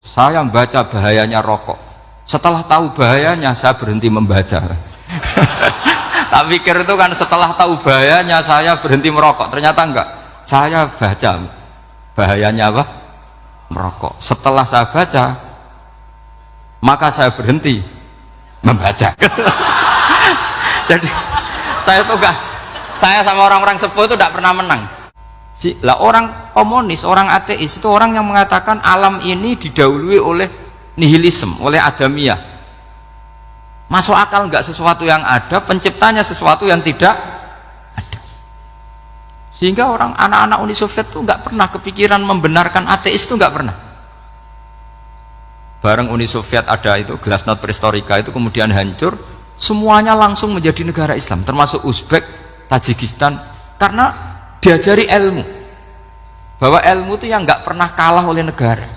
Saya membaca bahayanya rokok. Setelah tahu bahayanya saya berhenti membaca. Tak pikir itu kan setelah tahu bahayanya saya berhenti merokok. Ternyata enggak. Saya baca bahayanya apa? Merokok. Setelah saya baca, maka saya berhenti membaca. Jadi saya tuh enggak, saya sama orang-orang sepuh itu tidak pernah menang. Lah orang komunis, orang ateis itu orang yang mengatakan alam ini didahului oleh nihilisme, oleh adamiyah. Masuk akal enggak sesuatu yang ada, penciptanya sesuatu yang tidak ada. Sehingga orang anak-anak Uni Soviet itu enggak pernah kepikiran membenarkan ateis, itu enggak pernah. Bareng Uni Soviet ada itu glasnost perestroika itu kemudian hancur, semuanya langsung menjadi negara Islam, termasuk Uzbek, Tajikistan, karena diajari ilmu, bahwa ilmu itu yang nggak pernah kalah oleh negara.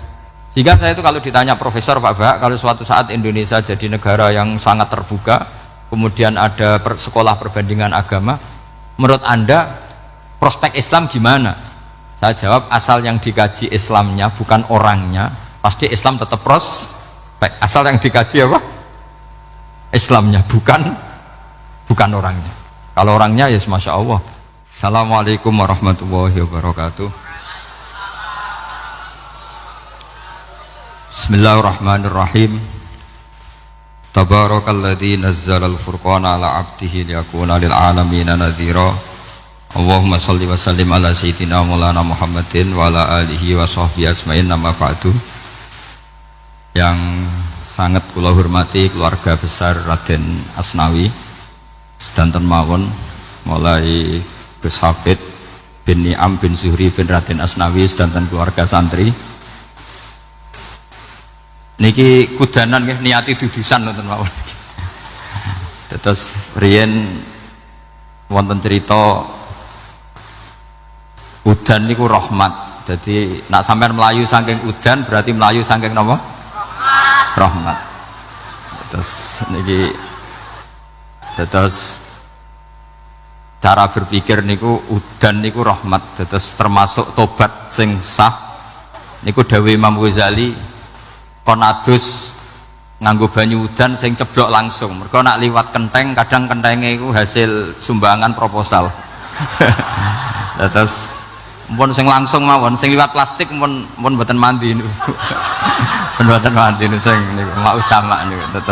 Sehingga saya itu kalau ditanya profesor, Pak Bak, kalau suatu saat Indonesia jadi negara yang sangat terbuka, kemudian ada sekolah perbandingan agama, menurut Anda prospek Islam gimana? Saya jawab, asal yang dikaji Islamnya bukan orangnya, pasti Islam tetap prospek. Asal yang dikaji apa? Islamnya, bukan orangnya. Kalau orangnya ya Masya Allah. Assalamualaikum warahmatullahi wabarakatuh. Bismillahirrahmanirrahim. Tabarakalladzi nazzalal furqana ala 'abdihi liyakuna lil 'alamin nadhira. Allahumma shalli wa sallim ala sayyidina Maulana Muhammadin wa ala alihi wa sahbihi asma'in, nama ba'du. Yang sangat kula hormati keluarga besar Raden Asnawi sedanten mawon, mulai Gus Hafid bin Ni'am bin Zuhri bin Raden Asnawi sedanten keluarga santri niki kudanan nggih niati dudusan nonton mawon. Terus riyen wonten cerita udan niku rahmat. Jadi nak sampean melayu saking udan berarti melayu saking napa? Rahmat. Terus niki terus cara berpikir niku udan niku rahmat, terus termasuk tobat sing sah niku dawuh Imam Ghazali, kon adus nganggo banyu udan sing ceblok langsung, mergo nak liwat kenteng kadang kentenge iku hasil sumbangan proposal. Terus mpun sing langsung mawon, sing liwat plastik mpun mboten mandi niku. Mboten mandi niku sing niku mau sama niku.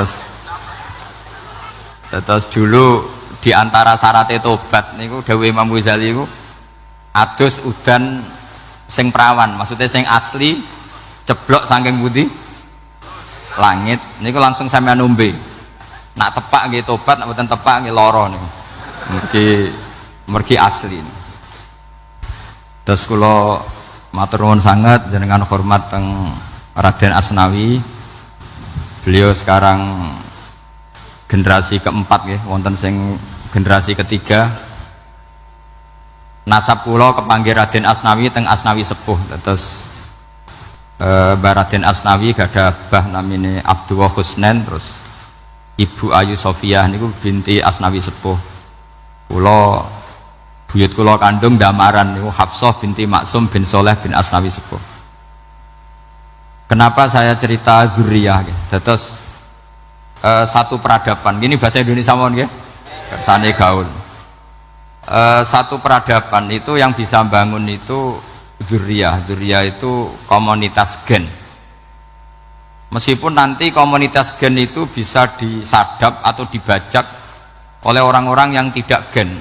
Terus dulu di antara syarat tobat niku dawuh Imam Ghazali niku adus udan sing perawan, maksudnya sing asli ceblok saking putih langit niku langsung sampean nombe. Nak tepak nggih tobat, nak mboten tepak nggih lara niku. Mergi asli. Terus kula matur nuwun sangat jenengan hormat teng Raden Asnawi. Beliau sekarang generasi keempat ya, wonten sing generasi ketiga. Nasab kula kepanggih Raden Asnawi teng Asnawi sepuh. Terus Mbah Raden Asnawi gadah bah namine Abdullah Husnen, terus Ibu Ayu Sofia niku binti Asnawi sepuh. Kula buyut kula kandung damaran niku Hafsah binti Maksum bin Soleh bin Asnawi sepuh. Kenapa saya cerita zuriyah gitu? Terus satu peradaban, gini bahasa Indonesia mohon ya, kersane gaul. Satu peradaban itu yang bisa bangun itu zuriyah itu komunitas gen. Meskipun nanti komunitas gen itu bisa disadap atau dibajak oleh orang-orang yang tidak gen,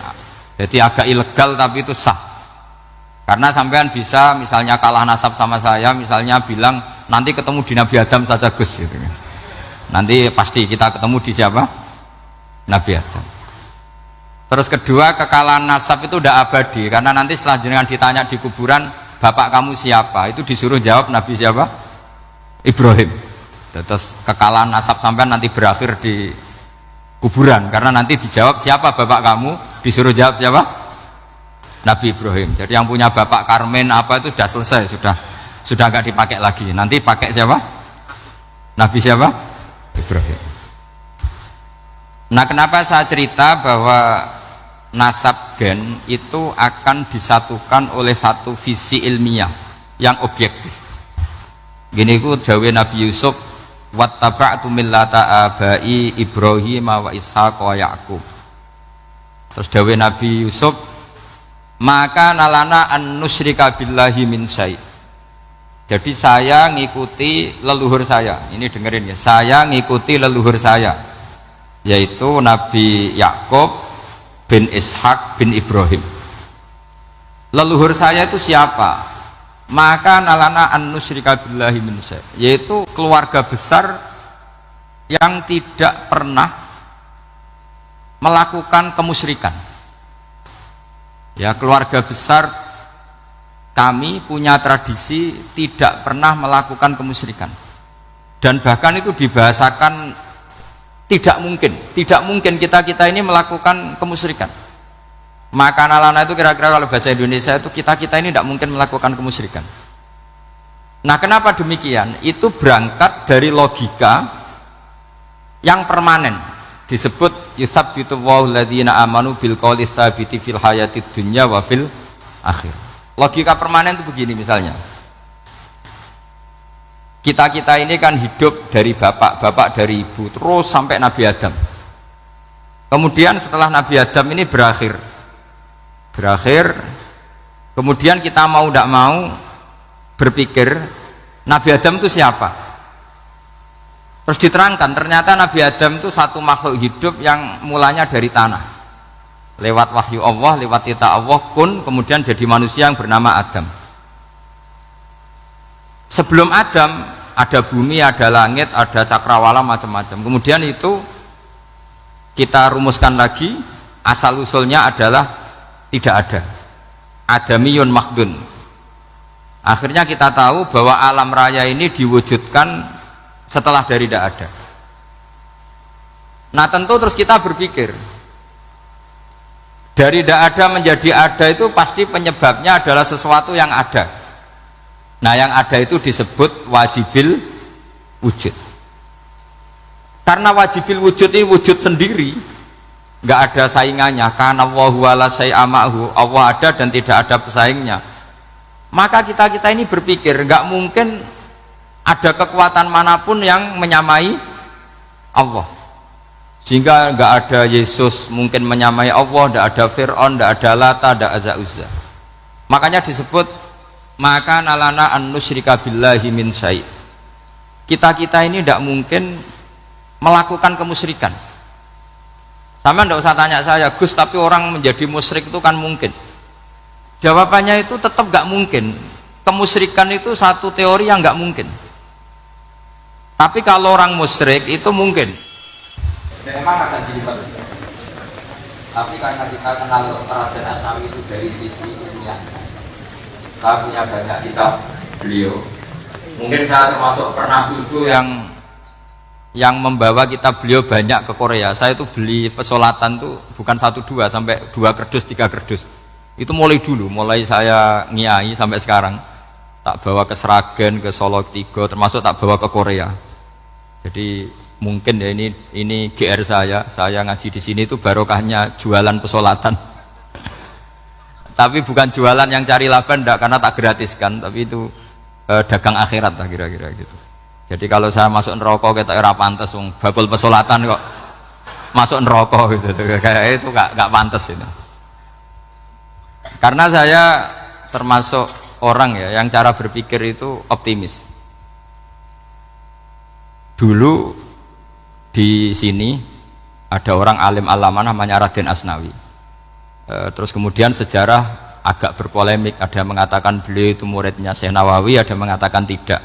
jadi agak ilegal tapi itu sah. Karena sampean bisa misalnya kalah nasab sama saya, misalnya bilang nanti ketemu di Nabi Adam saja Gus gitu. Nanti pasti kita ketemu di siapa? Nabi Adam. Terus kedua, kekalahan nasab itu udah abadi, karena nanti setelah jenengan ditanya di kuburan bapak kamu siapa, itu disuruh jawab Nabi siapa? Ibrahim. Terus kekalahan nasab sampean nanti berakhir di kuburan, karena nanti dijawab siapa bapak kamu, disuruh jawab siapa? Nabi Ibrahim. Jadi yang punya bapak Karmen apa itu sudah selesai, sudah nggak dipakai lagi. Nanti pakai siapa? Nabi siapa? Ibrahim. Nah, kenapa saya cerita bahwa nasab gen itu akan disatukan oleh satu visi ilmiah yang objektif. Gini ku dawe Nabi Yusuf, wattaba'tu millata abai Ibrahim wa Ishaq wa Yaqub. Terus dawe Nabi Yusuf, maka nalana an nusyrika billahi min syai'. Jadi saya ngikuti leluhur saya. Ini dengerin ya, saya ngikuti leluhur saya, yaitu Nabi Yakub bin Ishak bin Ibrahim. Leluhur saya itu siapa? Maka nalana an nusyrika billahi min syai', yaitu keluarga besar yang tidak pernah melakukan kemusyrikan. Ya, keluarga besar kami punya tradisi tidak pernah melakukan kemusyrikan. Dan bahkan itu dibahasakan tidak mungkin kita ini melakukan kemusyrikan. Maka nalana itu kira-kira kalau bahasa Indonesia itu kita ini tidak mungkin melakukan kemusyrikan. Nah, kenapa demikian? Itu berangkat dari logika yang permanen, disebut yusabbitu Allahu alladziina aamanu bil qouli tsabiti fil hayatid dunya wa fil akhir. Logika permanen itu begini, misalnya kita ini kan hidup dari bapak dari ibu terus sampai Nabi Adam. Kemudian setelah Nabi Adam ini berakhir, kemudian kita mau tidak mau berpikir Nabi Adam itu siapa? Terus diterangkan ternyata Nabi Adam itu satu makhluk hidup yang mulanya dari tanah, lewat wahyu Allah, lewat titah Allah kun, kemudian jadi manusia yang bernama Adam. Sebelum Adam ada bumi, ada langit, ada cakrawala, macam-macam. Kemudian itu kita rumuskan lagi, asal usulnya adalah tidak ada, adamiyun makhdun. Akhirnya kita tahu bahwa alam raya ini diwujudkan setelah dari tidak ada. Nah, tentu terus kita berpikir dari tidak ada menjadi ada itu pasti penyebabnya adalah sesuatu yang ada. Nah, yang ada itu disebut wajibil wujud. Karena wajibil wujud ini wujud sendiri, nggak ada saingannya, karena Allahu wala syai'amahu, Allah ada dan tidak ada pesaingnya. Maka kita ini berpikir nggak mungkin ada kekuatan manapun yang menyamai Allah, sehingga nggak ada Yesus mungkin menyamai Allah, nggak ada Fir'aun, nggak ada Lata, nggak ada Uzza. Makanya disebut maka nalana an nusyrika billahi min syai'. Kita ini tidak mungkin melakukan kemusyrikan. Sama tidak usah tanya saya, Gus, tapi orang menjadi musyrik itu kan mungkin. Jawabannya itu tetap gak mungkin. Kemusyrikan itu satu teori yang gak mungkin. Tapi kalau orang musyrik itu mungkin. Memang akan dilibat. Tapi karena kita kenal Raden Asnawi itu dari sisi ilmiah, saya punya banyak kitab beliau. Mungkin saya termasuk pernah dulu yang membawa kitab beliau banyak ke Korea. Saya itu beli pesolatan tuh bukan 1 2 sampai 2 kerdus 3 kerdus. Itu mulai saya ngiai sampai sekarang. Tak bawa ke Sragen, ke Solo Tigo, termasuk tak bawa ke Korea. Jadi mungkin ya ini GR saya ngaji di sini itu barokahnya jualan pesolatan. Tapi bukan jualan yang cari laba enggak, karena tak gratiskan, tapi itu dagang akhirat lah kira-kira gitu. Jadi kalau saya masuk neraka kita era pantas, bakul pesolatan kok masuk neraka gitu, kayak itu gak pantas itu. Karena saya termasuk orang ya yang cara berpikir itu optimis. Dulu di sini ada orang alim alama namanya Raden Asnawi. Terus kemudian sejarah agak berpolemik, ada yang mengatakan beliau itu muridnya Syekh Nawawi, ada yang mengatakan tidak.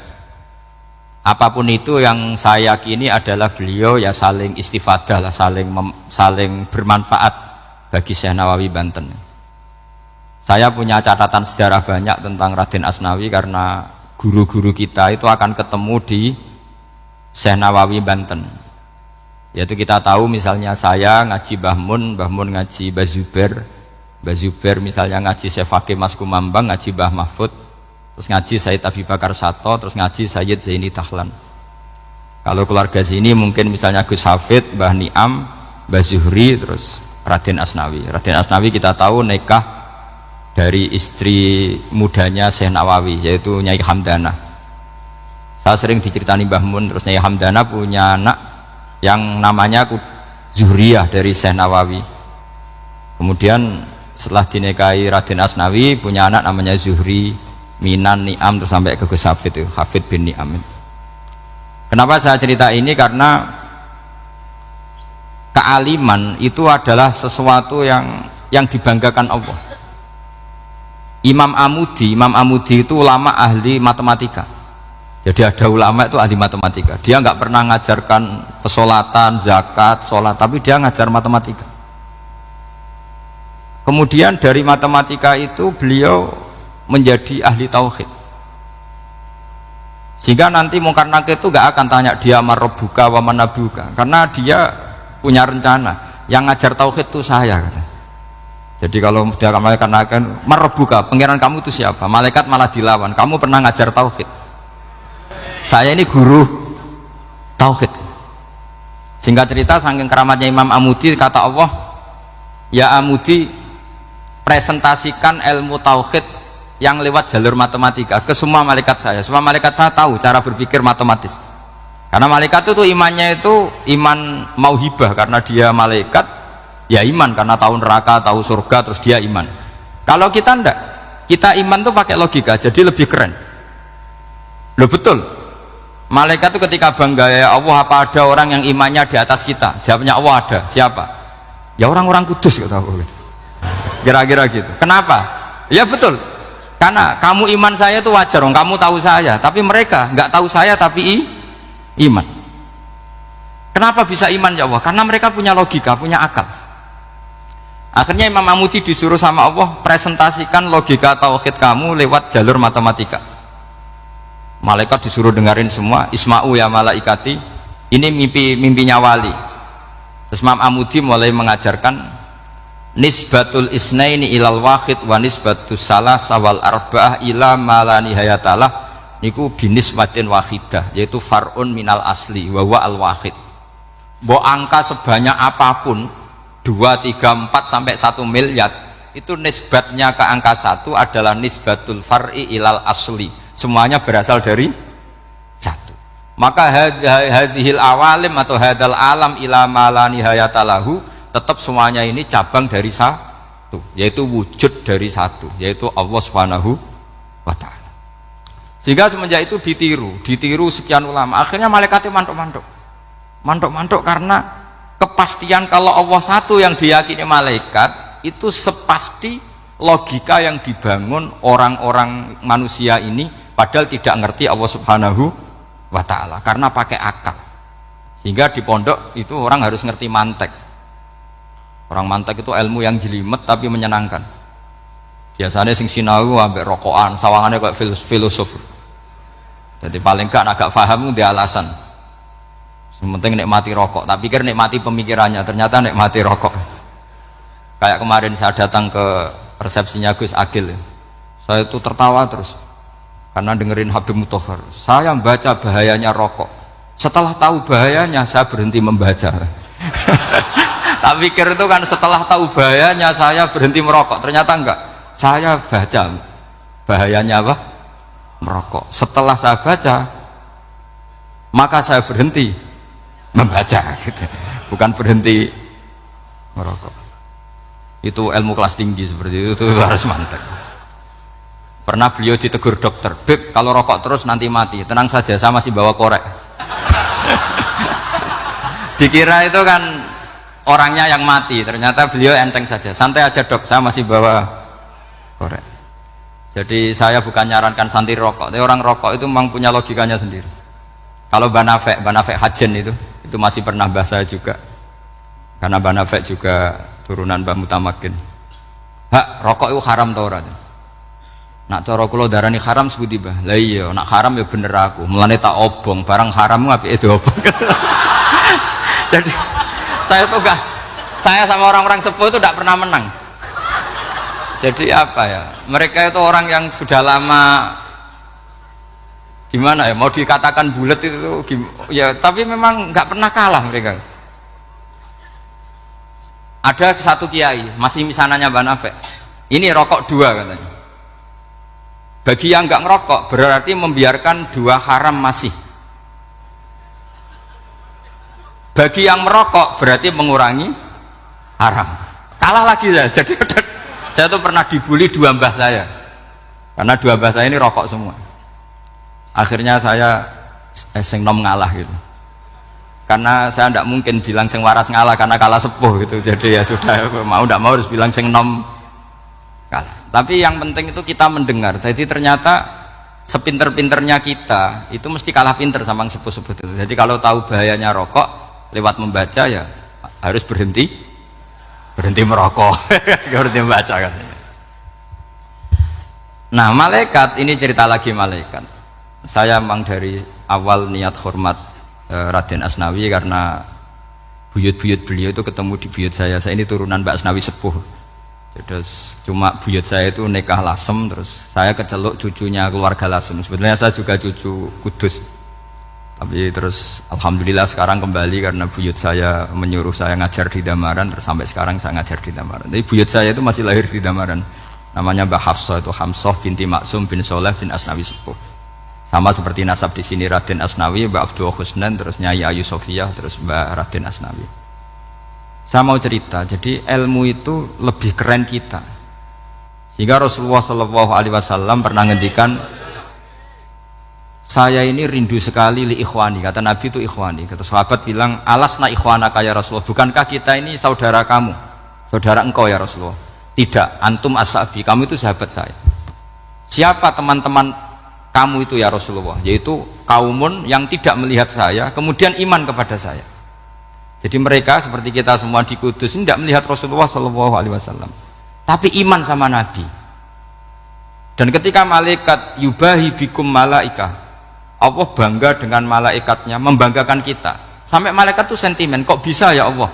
Apapun itu yang saya yakini adalah beliau ya saling istifadah lah, saling bermanfaat bagi Syekh Nawawi Banten. Saya punya catatan sejarah banyak tentang Raden Asnawi karena guru-guru kita itu akan ketemu di Syekh Nawawi Banten. Yaitu kita tahu misalnya saya ngaji Mbah Mun ngaji Mbah Zubair misalnya ngaji Syekh Fakih Mas Kumambang, ngaji Mbah Mahfud, terus ngaji Sayyid Abi Bakar Sato, terus ngaji Sayyid Zaini Dahlan. Kalau keluarga sini mungkin misalnya Gus Hafid, Mbah Niam, Mbah Zuhri, terus Raden Asnawi. Raden Asnawi kita tahu nikah dari istri mudanya Syekh Nawawi, yaitu Nyai Hamdanah. Saya sering diceritani Mbah Mun, terus Nyai Hamdana punya anak yang namanya Zuhriyah dari Syekh Nawawi. Kemudian setelah dinikahi Raden Asnawi punya anak namanya Zuhri, Minan, Ni'am, terus sampai ke Gus Hafid itu, Hafid bin Ni'am. Kenapa saya cerita ini? Karena kealiman itu adalah sesuatu yang dibanggakan Allah. Imam Amudi itu ulama ahli matematika. Jadi ada ulama itu ahli matematika. Dia nggak pernah ngajarkan pesolatan, zakat, sholat, tapi dia ngajar matematika. Kemudian dari matematika itu beliau menjadi ahli tauhid. Sehingga nanti Mungkar Nakir itu nggak akan tanya dia marrobuka wa manabuka, karena dia punya rencana. Yang ngajar tauhid itu saya, kata. Jadi kalau dia malaikat nakir, marrobuka, pangeran kamu itu siapa? Malaikat malah dilawan. Kamu pernah ngajar tauhid? Saya ini guru tauhid. Singkat cerita, saking keramatnya Imam Amudi, kata Allah, ya Amudi, presentasikan ilmu tauhid yang lewat jalur matematika ke semua malaikat saya. Semua malaikat saya tahu cara berpikir matematis. Karena malaikat itu imannya itu iman mauhibah, karena dia malaikat, ya iman karena tahu neraka, tahu surga, terus dia iman. Kalau kita enggak, kita iman tuh pakai logika, jadi lebih keren. Loh betul. Malaikat itu ketika bangga, ya Allah, apa ada orang yang imannya di atas kita? Jawabnya Allah ada. Siapa? Ya orang-orang kudus, kata Allah. Kira-kira gitu. Kenapa? Ya betul. Karena kamu iman saya itu wajar, kamu tahu saya, tapi mereka nggak tahu saya tapi iman. Kenapa bisa iman ya Allah? Karena mereka punya logika, punya akal. Akhirnya Imam Amudi disuruh sama Allah, presentasikan logika tauhid kamu lewat jalur matematika. Malaikat disuruh dengerin semua, isma'u ya malaikati, ini mimpinya wali. Terus Imam Amudi mulai mengajarkan nisbatul isnaini ilal wahid wa nisbatus salasa wal arba'ah ila ma nihayatalah, niku binisbatin wahidah, yaitu far'un minal asli wa huwa al wahid. Bo angka sebanyak apapun 2, 3, 4 sampai 1 miliar itu nisbatnya ke angka 1 adalah nisbatul far'i ilal asli, semuanya berasal dari 1. Maka hadhil awalim atau hadal alam ila ma la nihayatalahu, tetap semuanya ini cabang dari 1, yaitu wujud dari 1, yaitu Allah Subhanahu wa ta'ala. Sehingga semenjak itu ditiru sekian ulama. Akhirnya malaikatnya mantuk karena kepastian kalau Allah 1 yang diyakini malaikat itu sepasti logika yang dibangun orang-orang manusia ini, padahal tidak ngerti Allah Subhanahu wa ta'ala karena pakai akal. Sehingga di pondok itu orang harus ngerti mantek. Orang mantek itu ilmu yang jelimet tapi menyenangkan. Biasanya sing sinau ambek rokokan, sawangannya kayak filosof. Jadi paling gak agak paham dia alasan. Penting nikmati rokok, tak pikir nikmati pemikirannya, ternyata nikmati rokok. Kayak kemarin saya datang ke resepsinya Gus Agil, saya itu tertawa terus karena dengerin Habib Mutahar. Saya membaca bahayanya rokok, setelah tahu bahayanya saya berhenti membaca. Tak pikir itu kan setelah tahu bahayanya saya berhenti merokok, ternyata enggak. Saya baca bahayanya apa? Merokok. Setelah saya baca, maka saya berhenti membaca, gitu. Bukan berhenti merokok. Itu ilmu kelas tinggi seperti itu harus mantap. Pernah beliau ditegur dokter, Beb, kalau rokok terus nanti mati. Tenang saja, saya masih bawa korek. Dikira itu kan orangnya yang mati, ternyata beliau enteng saja. Santai aja dok, saya masih bawa korek. Jadi saya bukan nyarankan santri rokok, tapi orang rokok itu memang punya logikanya sendiri. Kalau Banafek Hajen itu masih pernah bahasa juga, karena Banafek juga turunan Mbah Mutamakin. Hak, rokok itu haram tau ora? Nak cara kula darani haram sebuti bah. Lah iya, nak haram ya bener aku. Mulane tak obong, barang haram apike diobong. Jadi saya tuh gak, saya sama orang-orang sepuh itu tidak pernah menang. Jadi apa ya? Mereka itu orang yang sudah lama, gimana ya? Mau dikatakan bulat itu, ya. Tapi memang nggak pernah kalah mereka. Ada satu kiai, masih misananya Mbak Nafek. Ini rokok 2 katanya. Bagi yang nggak ngerokok berarti membiarkan dua haram masih. Bagi yang merokok berarti mengurangi haram. Kalah lagi saya. Jadi saya tuh pernah dibully dua mbah saya, karena dua mbah saya ini rokok semua. Akhirnya saya sing nom ngalah gitu. Karena saya tidak mungkin bilang sing waras ngalah karena kalah sepuh gitu. Jadi ya sudah, mau tidak mau harus bilang sing nom kalah. Tapi yang penting itu kita mendengar. Jadi ternyata sepinter-pinternya kita itu mesti kalah pinter sama yang sepuh-sepuh itu. Jadi kalau tahu bahayanya rokok lewat membaca ya harus berhenti merokok. Berhenti membaca katanya. Nah malaikat ini cerita lagi malaikat. Saya memang dari awal niat hormat Raden Asnawi karena buyut-buyut beliau itu ketemu di buyut saya. Saya ini turunan Mbak Asnawi sepuh. Terus cuma buyut saya itu nikah Lasem, terus saya keceluk cucunya keluarga Lasem. Sebenarnya saya juga cucu Kudus, tapi terus alhamdulillah sekarang kembali karena buyut saya menyuruh saya ngajar di Damaran, terus sampai sekarang saya ngajar di Damaran. Tapi buyut saya itu masih lahir di Damaran, namanya Mbak Hafsah, itu Hamsah binti Maksum bin Soleh bin Asnawi sepuh. Sama seperti nasab di sini Raden Asnawi, Mbak Abdul Husnan, terus Nyai Ayu Sofiyah, terus Mbak Raden Asnawi. Saya mau cerita, jadi ilmu itu lebih keren kita. Sehingga Rasulullah SAW pernah ngendikan, saya ini rindu sekali li ikhwani. Kata Nabi itu ikhwani. Kata sahabat bilang, alasna ikhwanaka ya Rasulullah. Bukankah kita ini saudara kamu, saudara engkau ya Rasulullah? Tidak, antum ashabi, kamu itu sahabat saya. Siapa teman-teman kamu itu ya Rasulullah? Yaitu kaumun yang tidak melihat saya, kemudian iman kepada saya. Jadi mereka seperti kita semua di Kudus ini tidak melihat Rasulullah SAW, tapi iman sama Nabi. Dan ketika malaikat yubahi bikum malaika, Allah bangga dengan malaikatnya, membanggakan kita. Sampai malaikat tuh sentimen, kok bisa ya Allah?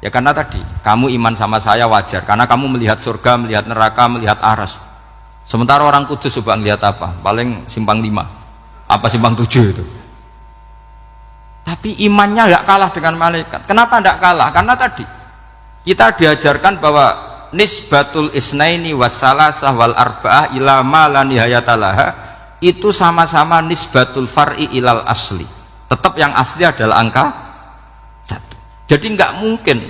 Ya karena tadi kamu iman sama saya wajar, karena kamu melihat surga, melihat neraka, melihat aras. Sementara orang Kudus coba ngelihat apa? Paling simpang 5, apa simpang 7 itu. Tapi imannya nggak kalah dengan malaikat. Kenapa nggak kalah? Karena tadi kita diajarkan bahwa nisbatul isnaini wassalasah wal arba'ah ila ma la nihayatalaha itu sama-sama nisbatul far'i ilal asli. Tetap yang asli adalah angka 1. Jadi nggak mungkin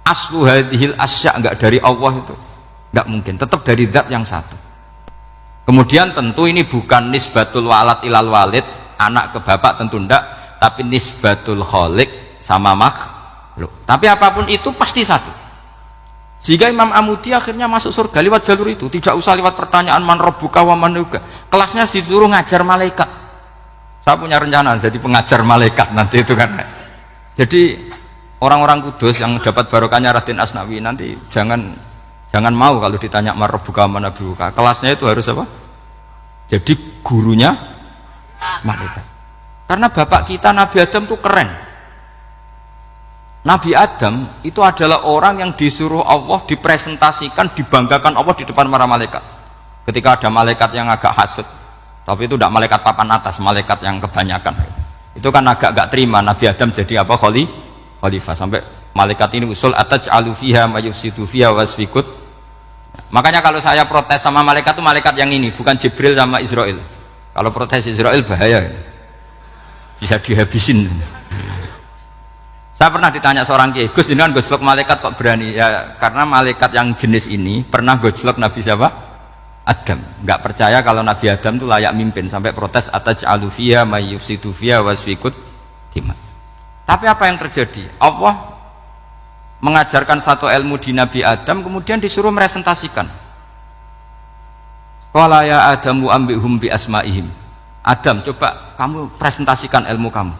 aslu hadhil asya nggak dari Allah itu, nggak mungkin. Tetap dari zat yang 1. Kemudian tentu ini bukan nisbatul walad ilal walid, anak ke bapak, tentu enggak. Tapi nisbatul khaliq sama makhluk. Tapi apapun itu pasti 1. Sehingga Imam Amudi akhirnya masuk surga lewat jalur itu, tidak usah lewat pertanyaan man rabbuka wa man nuka. Kelasnya disuruh ngajar malaikat. Saya punya rencana jadi pengajar malaikat nanti itu kan. Jadi orang-orang Kudus yang dapat barokahnya Raden Asnawi nanti jangan mau kalau ditanya man rabbuka wa man nuka. Kelasnya itu harus apa? Jadi gurunya malaikat. Karena bapak kita Nabi Adam itu keren. Nabi Adam itu adalah orang yang disuruh Allah dipresentasikan, dibanggakan Allah di depan para malaikat. Ketika ada malaikat yang agak hasud, tapi itu tidak malaikat papan atas, malaikat yang kebanyakan. Itu kan agak gak terima Nabi Adam jadi apa? Khalifah. Sampai malaikat ini usul ataj'alu fiha mayufsidu fiha wasfikut. Makanya kalau saya protes sama malaikat itu malaikat yang ini, bukan Jibril sama Israel. Kalau protes Israel bahaya. Bisa dihabisin. Saya pernah ditanya seorang kiai, Gus jenengan gojlok malaikat kok berani? Ya karena malaikat yang jenis ini pernah gojlok Nabi siapa? Adam. Nggak percaya kalau Nabi Adam itu layak mimpin, sampai protes ataj'alu fiha may yufsidu fiha wasfikut dima. Tapi apa yang terjadi? Allah mengajarkan satu ilmu di Nabi Adam, kemudian disuruh meresentasikan. Qala ya Adamu ambihum bi asma'ihim. Adam, coba kamu presentasikan ilmu kamu.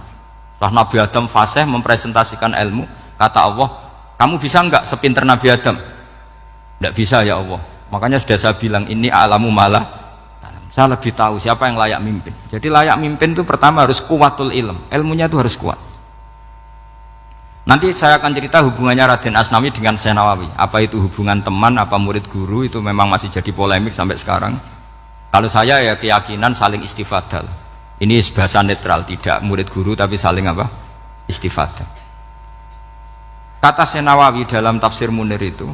Setelah Nabi Adam fasih mempresentasikan ilmu, kata Allah, kamu bisa enggak sepinter Nabi Adam? Enggak bisa ya Allah. Makanya sudah saya bilang ini a'lamu malah. Saya lebih tahu siapa yang layak mimpin. Jadi layak mimpin itu pertama harus kuwatul ilm. Ilmunya itu harus kuat. Nanti saya akan cerita hubungannya Raden Asnawi dengan Syekh Nawawi. Apa itu hubungan teman, apa murid guru, itu memang masih jadi polemik sampai sekarang. Kalau saya ya keyakinan saling istifadah. Ini bahasa netral, tidak murid guru tapi saling apa? Istifadah. Kata Syekh Nawawi dalam tafsir Munir itu,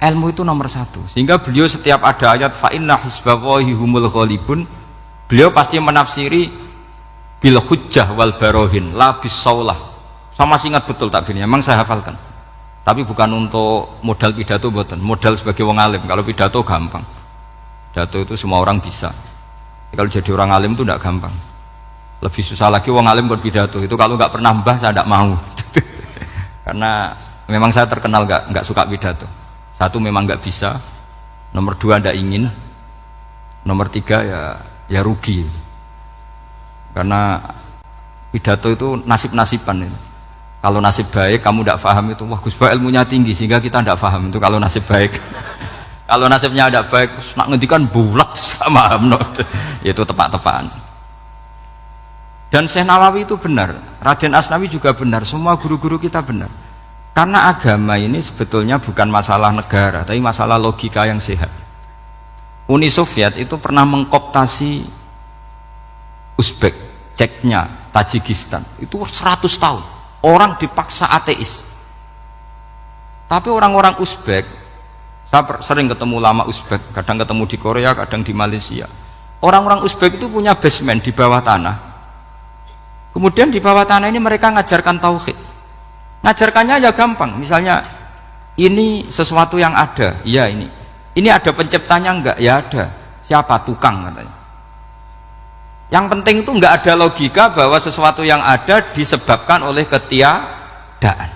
ilmu itu nomor satu. Sehingga beliau setiap ada ayat fa inna hizballahi humul ghalibun, beliau pasti menafsiri bil hujjah wal barohin la bis saulah. Saya masih ingat betul takbirnya, memang saya hafalkan. Tapi bukan untuk modal pidato, buatan modal sebagai wong alim. Kalau pidato gampang, pidato itu semua orang bisa. Kalau jadi orang alim itu tidak gampang, lebih susah lagi wong alim berpidato. Itu kalau nggak pernah mbah saya tidak mau karena memang saya terkenal nggak suka pidato. Satu memang nggak bisa, nomor dua tidak ingin, nomor tiga ya rugi, karena pidato itu nasib-nasiban itu. Kalau nasib baik kamu tidak paham itu, wah Gus Ba ilmunya tinggi sehingga kita tidak paham itu kalau nasib baik. Kalau nasibnya tidak baik, nak ngendikan bulat sama no. Itu tepat-tepatan. Dan Syekh Nawawi itu benar, Raden Asnawi juga benar, semua guru-guru kita benar. Karena agama ini sebetulnya bukan masalah negara, tapi masalah logika yang sehat. Uni Soviet itu pernah mengkooptasi Uzbek, Ceknya, Tajikistan. Itu 100 tahun. Orang dipaksa ateis. Tapi orang-orang Uzbek, saya sering ketemu lama Uzbek, kadang ketemu di Korea, kadang di Malaysia. Orang-orang Uzbek itu punya basement di bawah tanah. Kemudian di bawah tanah ini mereka ngajarkan tauhid. Ngajarkannya ya gampang. Misalnya ini sesuatu yang ada, ya ini. Ini ada penciptanya enggak? Ya ada. Siapa? Tukang katanya. Yang penting itu enggak ada logika bahwa sesuatu yang ada disebabkan oleh ketiadaan.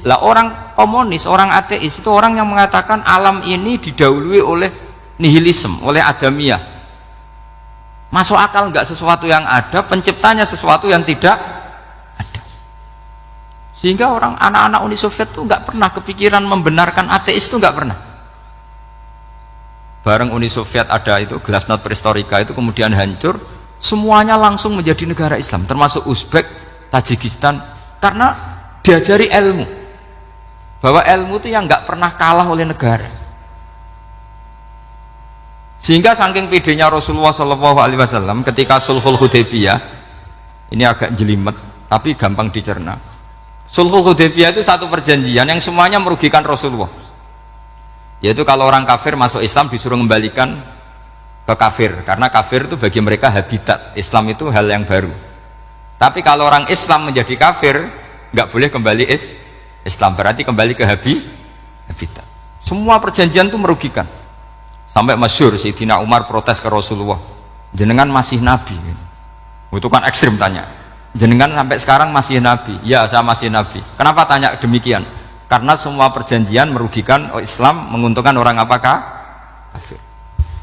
Lah orang komunis, orang ateis itu orang yang mengatakan alam ini didahului oleh nihilisme, oleh adamiyah. Masuk akal enggak sesuatu yang ada, penciptanya sesuatu yang tidak ada. Sehingga orang anak-anak Uni Soviet itu enggak pernah kepikiran membenarkan ateis, itu enggak pernah. Bareng Uni Soviet ada itu glasnost perestroika itu kemudian hancur, semuanya langsung menjadi negara Islam, termasuk Uzbek, Tajikistan, karena diajari ilmu, bahwa ilmu itu yang nggak pernah kalah oleh negara. Sehingga saking pedenya Rasulullah SAW ketika Sulhul Hudaybiyah, ini agak jelimet tapi gampang dicerna. Sulhul Hudaybiyah itu satu perjanjian yang semuanya merugikan Rasulullah. Yaitu kalau orang kafir masuk Islam disuruh mengembalikan ke kafir, karena kafir itu bagi mereka habitat, Islam itu hal yang baru. Tapi kalau orang Islam menjadi kafir nggak boleh kembali Islam, berarti kembali ke habitat. Semua perjanjian itu merugikan. Sampai masyhur Sayyidina Umar protes ke Rasulullah, jenengan masih nabi. Itu kan ekstrim tanya, jenengan sampai sekarang masih nabi? Ya, saya masih nabi. Kenapa tanya demikian? Karena semua perjanjian merugikan Islam, menguntungkan orang apakah? Kafir.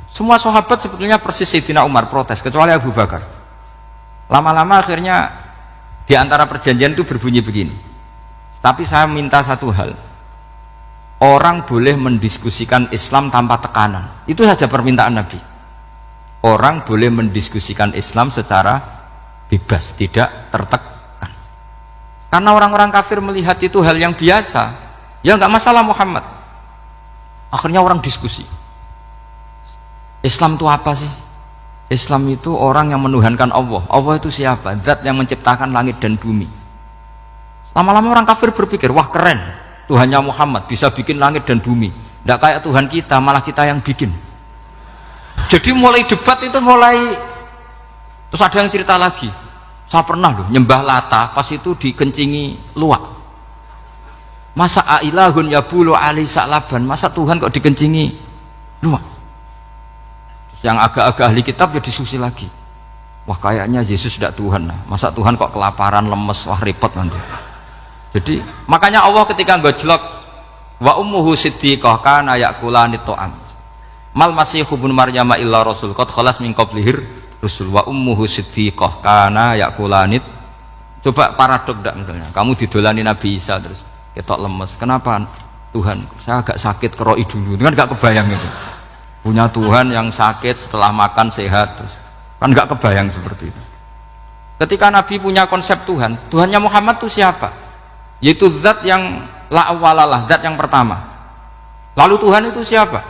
Semua sahabat sebetulnya persis Sayyidina Umar protes, kecuali Abu Bakar. Lama-lama akhirnya di antara perjanjian itu berbunyi begini. Tapi saya minta satu hal, orang boleh mendiskusikan Islam tanpa tekanan. Itu saja permintaan Nabi. Orang boleh mendiskusikan Islam secara bebas, tidak tertekan. Karena orang-orang kafir melihat itu hal yang biasa, ya nggak masalah Muhammad. Akhirnya orang diskusi, Islam itu apa sih? Islam itu orang yang menuhankan Allah. Allah itu siapa? Zat yang menciptakan langit dan bumi. Lama-lama orang kafir berpikir, wah keren, Tuhannya Muhammad bisa bikin langit dan bumi. Nggak kayak Tuhan kita, malah kita yang bikin. Jadi mulai debat itu terus ada yang cerita lagi. Saya pernah loh nyembah Lata, pas itu dikencingi luwak. Masa ailahun yabulu ali sa'laban, masa Tuhan kok dikencingi luwak? Terus yang agak-agak ahli kitab ya diskusi lagi. Wah kayaknya Yesus tidak Tuhan lah. Masa Tuhan kok kelaparan, lemes, wah repot nanti. Jadi makanya Allah ketika ngojlok wa ummuhu siddiqah kana yakulani ta'am. Mal masihu ibnu Maryam illa rasul qad khalas min qablihir Rasul wa ummuhu siddiqah kana yakulanit. Coba paradok enggak, misalnya kamu didolani Nabi Isa terus ketok lemes, kenapa Tuhan? Saya agak sakit, keroi dulu, kan enggak kebayang itu. Punya Tuhan yang sakit setelah makan sehat, terus kan enggak kebayang seperti itu. Ketika Nabi punya konsep Tuhan, Tuhannya Muhammad itu siapa? Yaitu zat yang la awalalah, zat yang pertama. Lalu Tuhan itu siapa?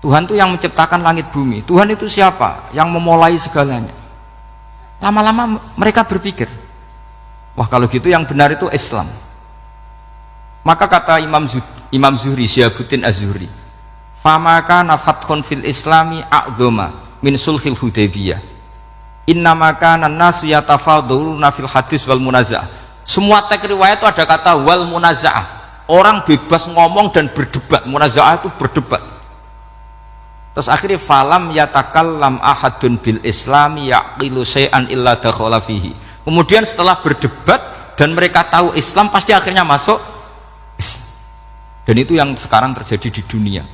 Tuhan itu yang menciptakan langit bumi. Tuhan itu siapa? Yang memulai segalanya. Lama-lama mereka berpikir, wah kalau gitu yang benar itu Islam. Maka kata Imam Zuhri, Syihabuddin Az-Zuhri, famaka nafathun fil islami a'zoma min sulhil hudaybiyah, innamaka nasu yatafadhuruna fil hadis wal munaza'ah. Semua teks riwayat itu ada kata wal munaza'ah, orang bebas ngomong dan berdebat. Munaza'ah itu berdebat. Terus akhirnya falam yatakallam ahadun bil islami yaqilu syai'an illa dakhala fihi. Kemudian setelah berdebat dan mereka tahu Islam, pasti akhirnya masuk Islam. Dan itu yang sekarang terjadi di dunia.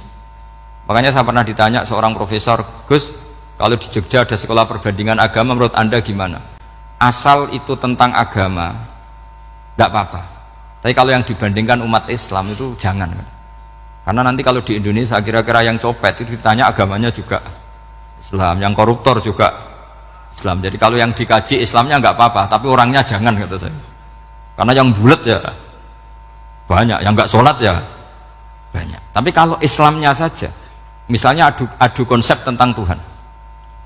Makanya saya pernah ditanya seorang profesor, Gus, kalau di Jogja ada sekolah perbandingan agama, menurut Anda gimana? Asal itu tentang agama, tidak apa-apa. Tapi kalau yang dibandingkan umat Islam itu jangan. Karena nanti kalau di Indonesia kira-kira yang copet itu ditanya agamanya juga Islam, yang koruptor juga Islam. Jadi kalau yang dikaji Islamnya nggak apa-apa, tapi orangnya jangan, kata saya. Karena yang bulat ya banyak, yang nggak sholat ya banyak. Tapi kalau Islamnya saja, misalnya adu konsep tentang Tuhan,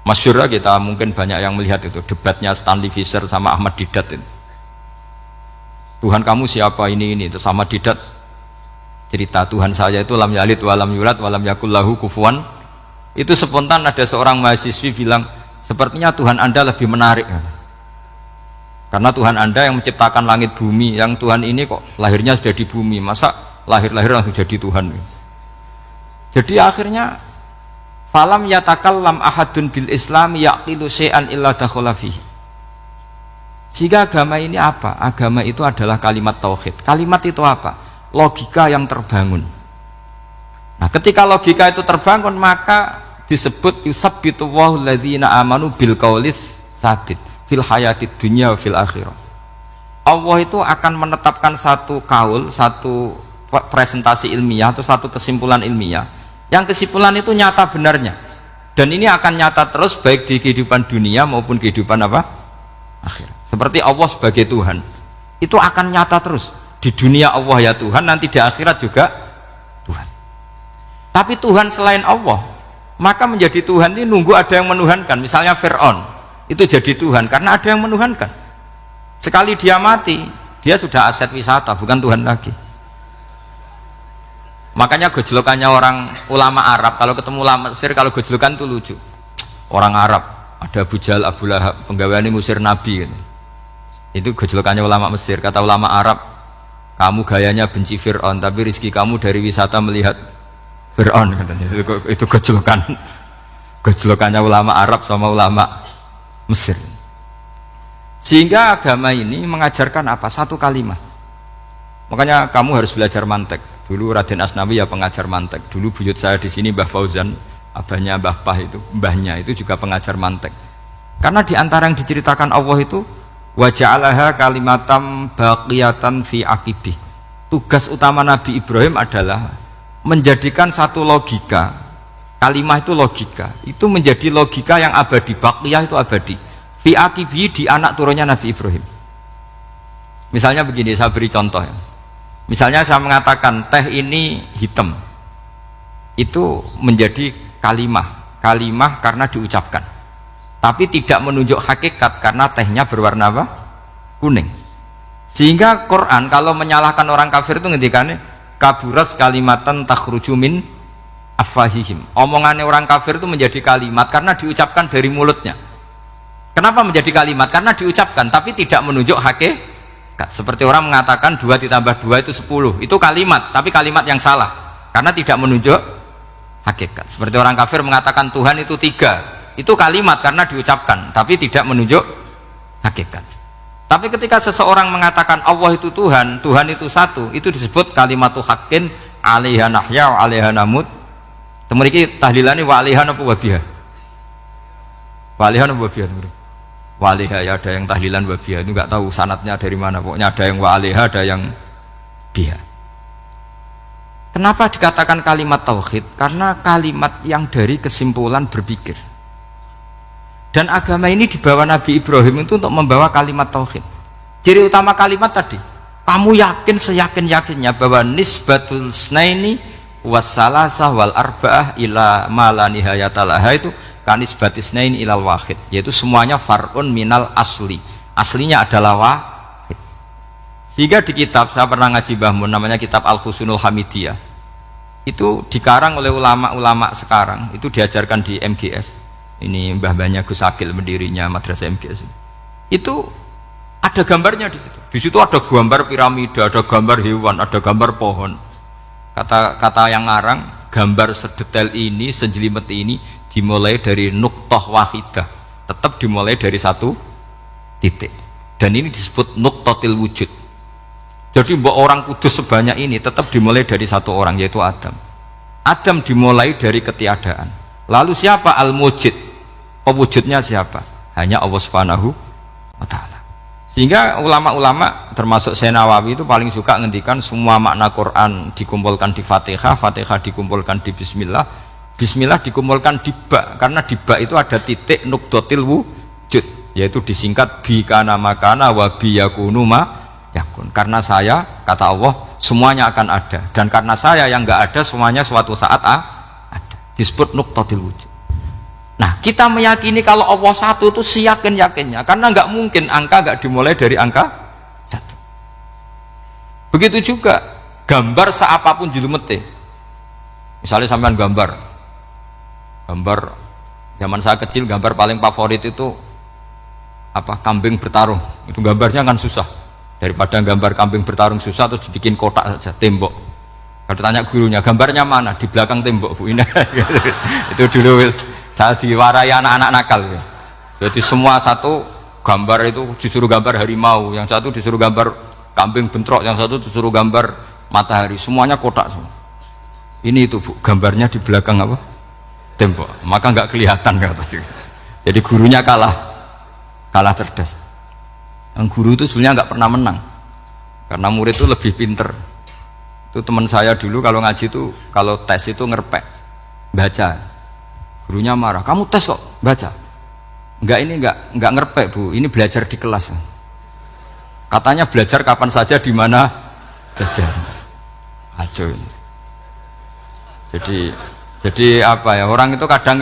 masyhur kita mungkin banyak yang melihat itu debatnya Stanley Fischer sama Ahmad Didat itu. Tuhan kamu siapa ini itu sama Didat cerita Tuhan saya itu lam yalid walam yulad walam yakul lahu kufuwan. Itu spontan ada seorang mahasiswi bilang, sepertinya Tuhan Anda lebih menarik karena Tuhan Anda yang menciptakan langit bumi, yang Tuhan ini kok lahirnya sudah di bumi, masa lahir-lahir langsung jadi Tuhan. Jadi akhirnya falam yatakallam ahadun bil islami yaqilu syai'an illa dakhala fihi. Sehingga agama ini apa? Agama itu adalah kalimat tauhid. Kalimat itu apa? Logika yang terbangun. Nah, ketika logika itu terbangun, maka disebut yusabbitu Allahu alladzina amanu bil qaulis tsabit fil hayatid dunya wa fil akhirah. Allah itu akan menetapkan satu kaul, satu presentasi ilmiah atau satu kesimpulan ilmiah, yang kesimpulan itu nyata benarnya, dan ini akan nyata terus baik di kehidupan dunia maupun kehidupan apa? Akhirat. Seperti Allah sebagai Tuhan itu akan nyata terus di dunia, Allah ya Tuhan, nanti di akhirat juga Tuhan. Tapi Tuhan selain Allah, maka menjadi Tuhan ini nunggu ada yang menuhankan. Misalnya Fir'aun itu jadi Tuhan karena ada yang menuhankan. Sekali dia mati, dia sudah aset wisata, bukan Tuhan lagi. Makanya gejolokannya orang ulama Arab, kalau ketemu ulama Mesir, kalau gejolokan itu lucu. Orang Arab, ada Abu Jahal, Abu Lahab, penggaweane ngusir Nabi gitu. Itu gejolokannya ulama Mesir. Kata ulama Arab, kamu gayanya benci Fir'aun, tapi rizki kamu dari wisata melihat Fir'aun, katanya. Itu gejolokannya ulama Arab sama ulama Mesir. Sehingga agama ini mengajarkan apa? Satu kalimat. Makanya kamu harus belajar mantek. Dulu Raden Asnawi ya pengajar mantek. Dulu buyut saya di sini Mbah Fauzan, abahnya Mbah Pah itu, mbahnya itu juga pengajar mantek. Karena di antara yang diceritakan Allah itu wa ja'alaha kalimatam baqiyatan fi aqibih. Tugas utama Nabi Ibrahim adalah menjadikan satu logika, kalimah itu logika, itu menjadi logika yang abadi, baqiyah itu abadi. Fi aqibih, di anak turunnya Nabi Ibrahim. Misalnya begini, saya beri contoh ya. Misalnya saya mengatakan teh ini hitam, itu menjadi kalimah karena diucapkan, tapi tidak menunjuk hakikat karena tehnya berwarna apa? Kuning. Sehingga Quran kalau menyalahkan orang kafir itu ngendikannya kaburas kalimatan takhruju min afwahihim. Omongannya orang kafir itu menjadi kalimat karena diucapkan dari mulutnya. Kenapa menjadi kalimat? Karena diucapkan tapi tidak menunjuk hakikat. Seperti orang mengatakan 2 ditambah 2 itu 10, itu kalimat, tapi kalimat yang salah karena tidak menunjuk hakikat. Seperti orang kafir mengatakan Tuhan itu 3, itu kalimat karena diucapkan tapi tidak menunjuk hakikat. Tapi ketika seseorang mengatakan Allah itu Tuhan, Tuhan itu satu, itu disebut kalimatu haqqin 'alaiha nahya wa 'alaiha namut. Temeriki tahlilane wa 'alaiha napa wa biha? Wa 'alaiha napa wa biha? Waliha ya, ada yang tahlilan wabiyah, itu nggak tahu sanatnya dari mana, pokoknya ada yang waliha, ada yang biha. Kenapa dikatakan kalimat tauhid? Karena kalimat yang dari kesimpulan berpikir. Dan agama ini dibawa Nabi Ibrahim itu untuk membawa kalimat tauhid. Ciri utama kalimat tadi, kamu yakin seyakin-yakinnya bahwa nisbatul snaini wassalasah wal arba'ah ila ma la nihayatalaha itu kanis batisnain ilal wahid, yaitu semuanya far'un minal asli, aslinya adalah wahid. Sehingga di kitab, saya pernah ngaji Mbah Mun, namanya kitab Al-Husunul Hamidiyah, itu dikarang oleh ulama-ulama sekarang, itu diajarkan di MGS. Ini mbah-mbahnya Gus Akil, pendirinya madrasah MGS. Itu ada gambarnya di situ. Di situ ada gambar piramida, ada gambar hewan, ada gambar pohon. Kata yang ngarang, gambar sedetail ini, sejelimet ini dimulai dari nuktah wahidah, tetap dimulai dari satu titik. Dan ini disebut nuktatil wujud. Jadi mbok orang kudus sebanyak ini tetap dimulai dari satu orang, yaitu Adam. Adam dimulai dari ketiadaan. Lalu siapa al-mujid? Pewujudnya siapa? Hanya Allah Subhanahu wa ta'ala. Sehingga ulama-ulama termasuk Syekh Nawawi itu paling suka ngendikan semua makna Quran dikumpulkan di Fatihah, Fatihah dikumpulkan di Bismillah, Bismillah dikumpulkan di ba, karena di ba itu ada titik nukdotil wujud, yaitu disingkat bi kana makana wa bi yakunu ma yakun. Karena saya, kata Allah, semuanya akan ada, dan karena saya yang enggak ada, semuanya suatu saat ada. Disebut nukdotil wujud. Nah, kita meyakini kalau Allah satu itu seyakin-yakinnya, karena nggak mungkin angka nggak dimulai dari angka satu. Begitu juga gambar seapapun julumete. Misalnya sampean gambar zaman saya kecil, gambar paling favorit itu apa? Kambing bertarung. Itu gambarnya kan susah. Daripada gambar kambing bertarung susah terus dibikin kotak saja, tembok. Kalau tanya gurunya, gambarnya mana? Di belakang tembok, Bu. Ini itu dulu saya diwarai anak-anak nakal ya. Jadi semua satu gambar itu disuruh gambar harimau, yang satu disuruh gambar kambing bentrok, yang satu disuruh gambar matahari, semuanya kotak semua. Ini itu Bu, gambarnya di belakang apa? Tembok, maka nggak kelihatan kata. Jadi gurunya kalah cerdas. Yang guru itu sebenarnya nggak pernah menang, karena murid itu lebih pinter. Itu teman saya dulu kalau ngaji itu, kalau tes itu ngerpek, baca. Gurunya marah, kamu tes kok baca? Enggak ngerpek Bu, ini belajar di kelas. Katanya belajar kapan saja di mana saja. Aco ini. Jadi apa ya, orang itu kadang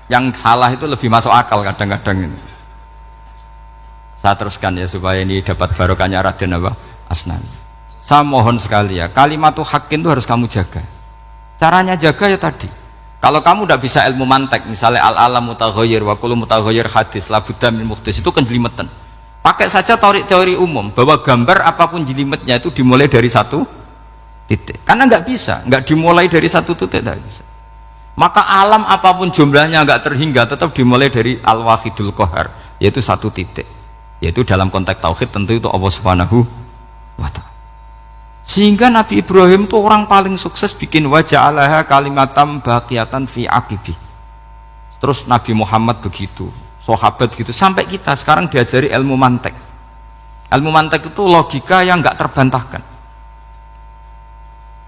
yang salah itu lebih masuk akal kadang-kadang ini. Saya teruskan ya supaya ini dapat barokahnya Raden apa? Asnani. Saya mohon sekali ya, kalimat haqqin itu harus kamu jaga. Caranya jaga ya tadi. Kalau kamu tidak bisa ilmu mantek, misalnya al-alam mutaghayyir wa kullu mutaghayyir hadis la budda min muhdits, itu kan jelimetan. Pakai saja teori umum bahwa gambar apapun jelimetnya itu dimulai dari satu titik. Karena nggak bisa, nggak dimulai dari satu titik, tidak bisa. Maka alam apapun jumlahnya nggak terhingga, tetap dimulai dari al-wahidul qahar, yaitu satu titik. Yaitu dalam konteks tauhid tentu itu Allah Subhanahu wa ta'ala. Sehingga Nabi Ibrahim itu orang paling sukses bikin waja'alaha kalimatam baqiyatan fi aqibi. Terus Nabi Muhammad begitu, sahabat gitu, sampai kita sekarang diajari ilmu mantek. Ilmu mantek itu logika yang nggak terbantahkan.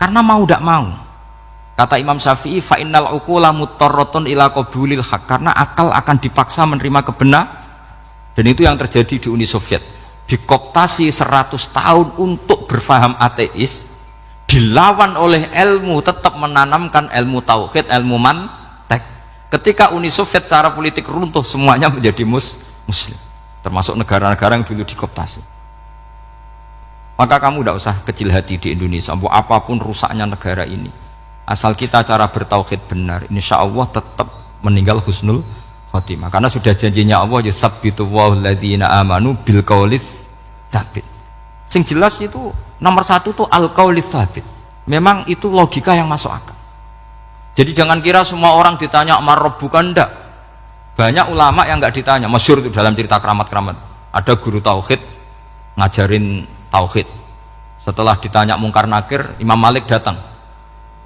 Karena mau tidak mau. Kata Imam Syafi'i, fa innal uqula mutarratun ila qabulil haq, karena akal akan dipaksa menerima kebenaran. Dan itu yang terjadi di Uni Soviet. Dikooptasi 100 tahun untuk berfaham ateis, dilawan oleh ilmu, tetap menanamkan ilmu tauhid, ilmu mantek. Ketika Uni Soviet secara politik runtuh, semuanya menjadi muslim, termasuk negara-negara yang dulu dikooptasi. Maka kamu tidak usah kecil hati di Indonesia, apapun rusaknya negara ini, asal kita cara bertauhid benar, insya Allah tetap meninggal husnul khotimah. Karena sudah janjinya Allah, yusabbitu walladzina amanu bil qaulis tsabit. Sing jelas itu nomor satu tuh al qaulis tsabit. Memang itu logika yang masuk akal. Jadi jangan kira semua orang ditanya marrob, bukan, ndak. Banyak ulama yang nggak ditanya. Masyhur itu dalam cerita keramat-keramat. Ada guru tauhid ngajarin tauhid. Setelah ditanya mungkar nakir, Imam Malik datang.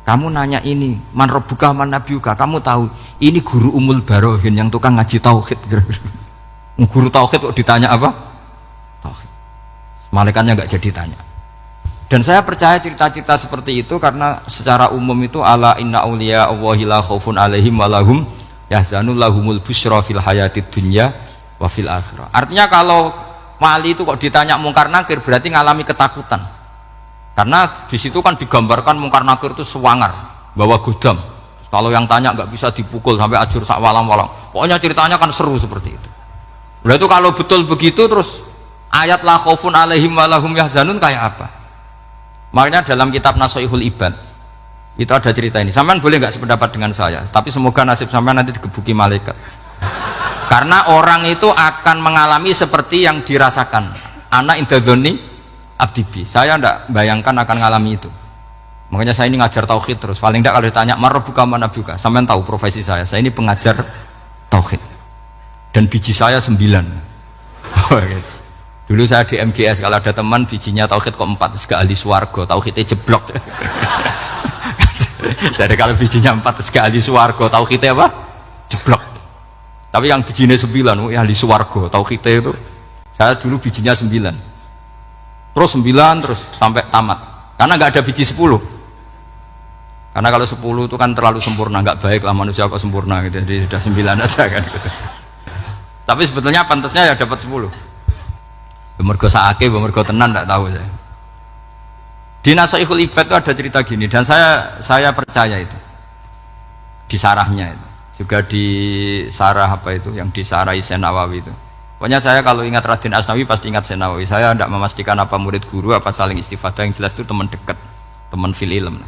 Kamu nanya ini, man rabbuka man nabiyuka, kamu tahu ini guru Umul Barohin yang tukang ngaji tauhid. Guru tauhid kok ditanya apa? Tauhid. Malaikatnya nggak jadi tanya. Dan saya percaya cerita-cerita seperti itu karena secara umum itu ala inna auliya Allahi la khaufun alaihim walahum yahzanun lahumul busyra fil hayatid dunya wa fil akhirah. Artinya kalau wali itu kok ditanya mungkar nakir berarti ngalami ketakutan. Karena di situ kan digambarkan mungkar nakir itu sewangar, bawa godam. Kalau yang tanya nggak bisa dipukul sampai ajur sak walang-walang. Pokoknya ceritanya kan seru seperti itu. Udah itu kalau betul begitu terus ayat la khaufun alaihim walahum yahzanun kayak apa? Makanya dalam kitab Nashihul Ibad itu ada cerita ini. Sampean boleh nggak sependapat dengan saya, tapi semoga nasib sampean nanti digebuki malaikat. Karena orang itu akan mengalami seperti yang dirasakan. Anak indadzoni abdibi. Saya tidak bayangkan akan mengalami itu. Makanya saya ini ngajar tauhid terus. Paling tidak kalau ditanya marabbuka manabuka, sampean tahu profesi saya. Saya ini pengajar tauhid. Dan biji saya 9. Dulu saya di MGS, kalau ada teman bijinya tauhid kok 4, segala ahli swarga, tauhidnya jeblok. Jadi kalau bijinya 4 segala ahli swarga, tauhidnya apa? Jeblok. Tapi yang bijinya 9, ahli swarga, tauhidnya itu saya dulu bijinya 9. Terus 9 terus sampai tamat. Karena nggak ada biji 10. Karena kalau 10 itu kan terlalu sempurna, nggak baik lah manusia kok sempurna gitu. Jadi sudah 9 aja kan gitu. Tapi sebetulnya pantasnya ya dapat 10. Mergo saake, mergo tenan tidak tahu saya. Di Nashihul Ibad itu ada cerita gini dan saya percaya itu. Di sarahnya itu. Juga di sarah apa itu yang disarahi Senawawi itu. Pokoknya saya kalau ingat Raden Asnawi pasti ingat Senawawi. Saya tidak memastikan apa murid guru apa saling istifadah, yang jelas itu teman dekat, teman fil ilm.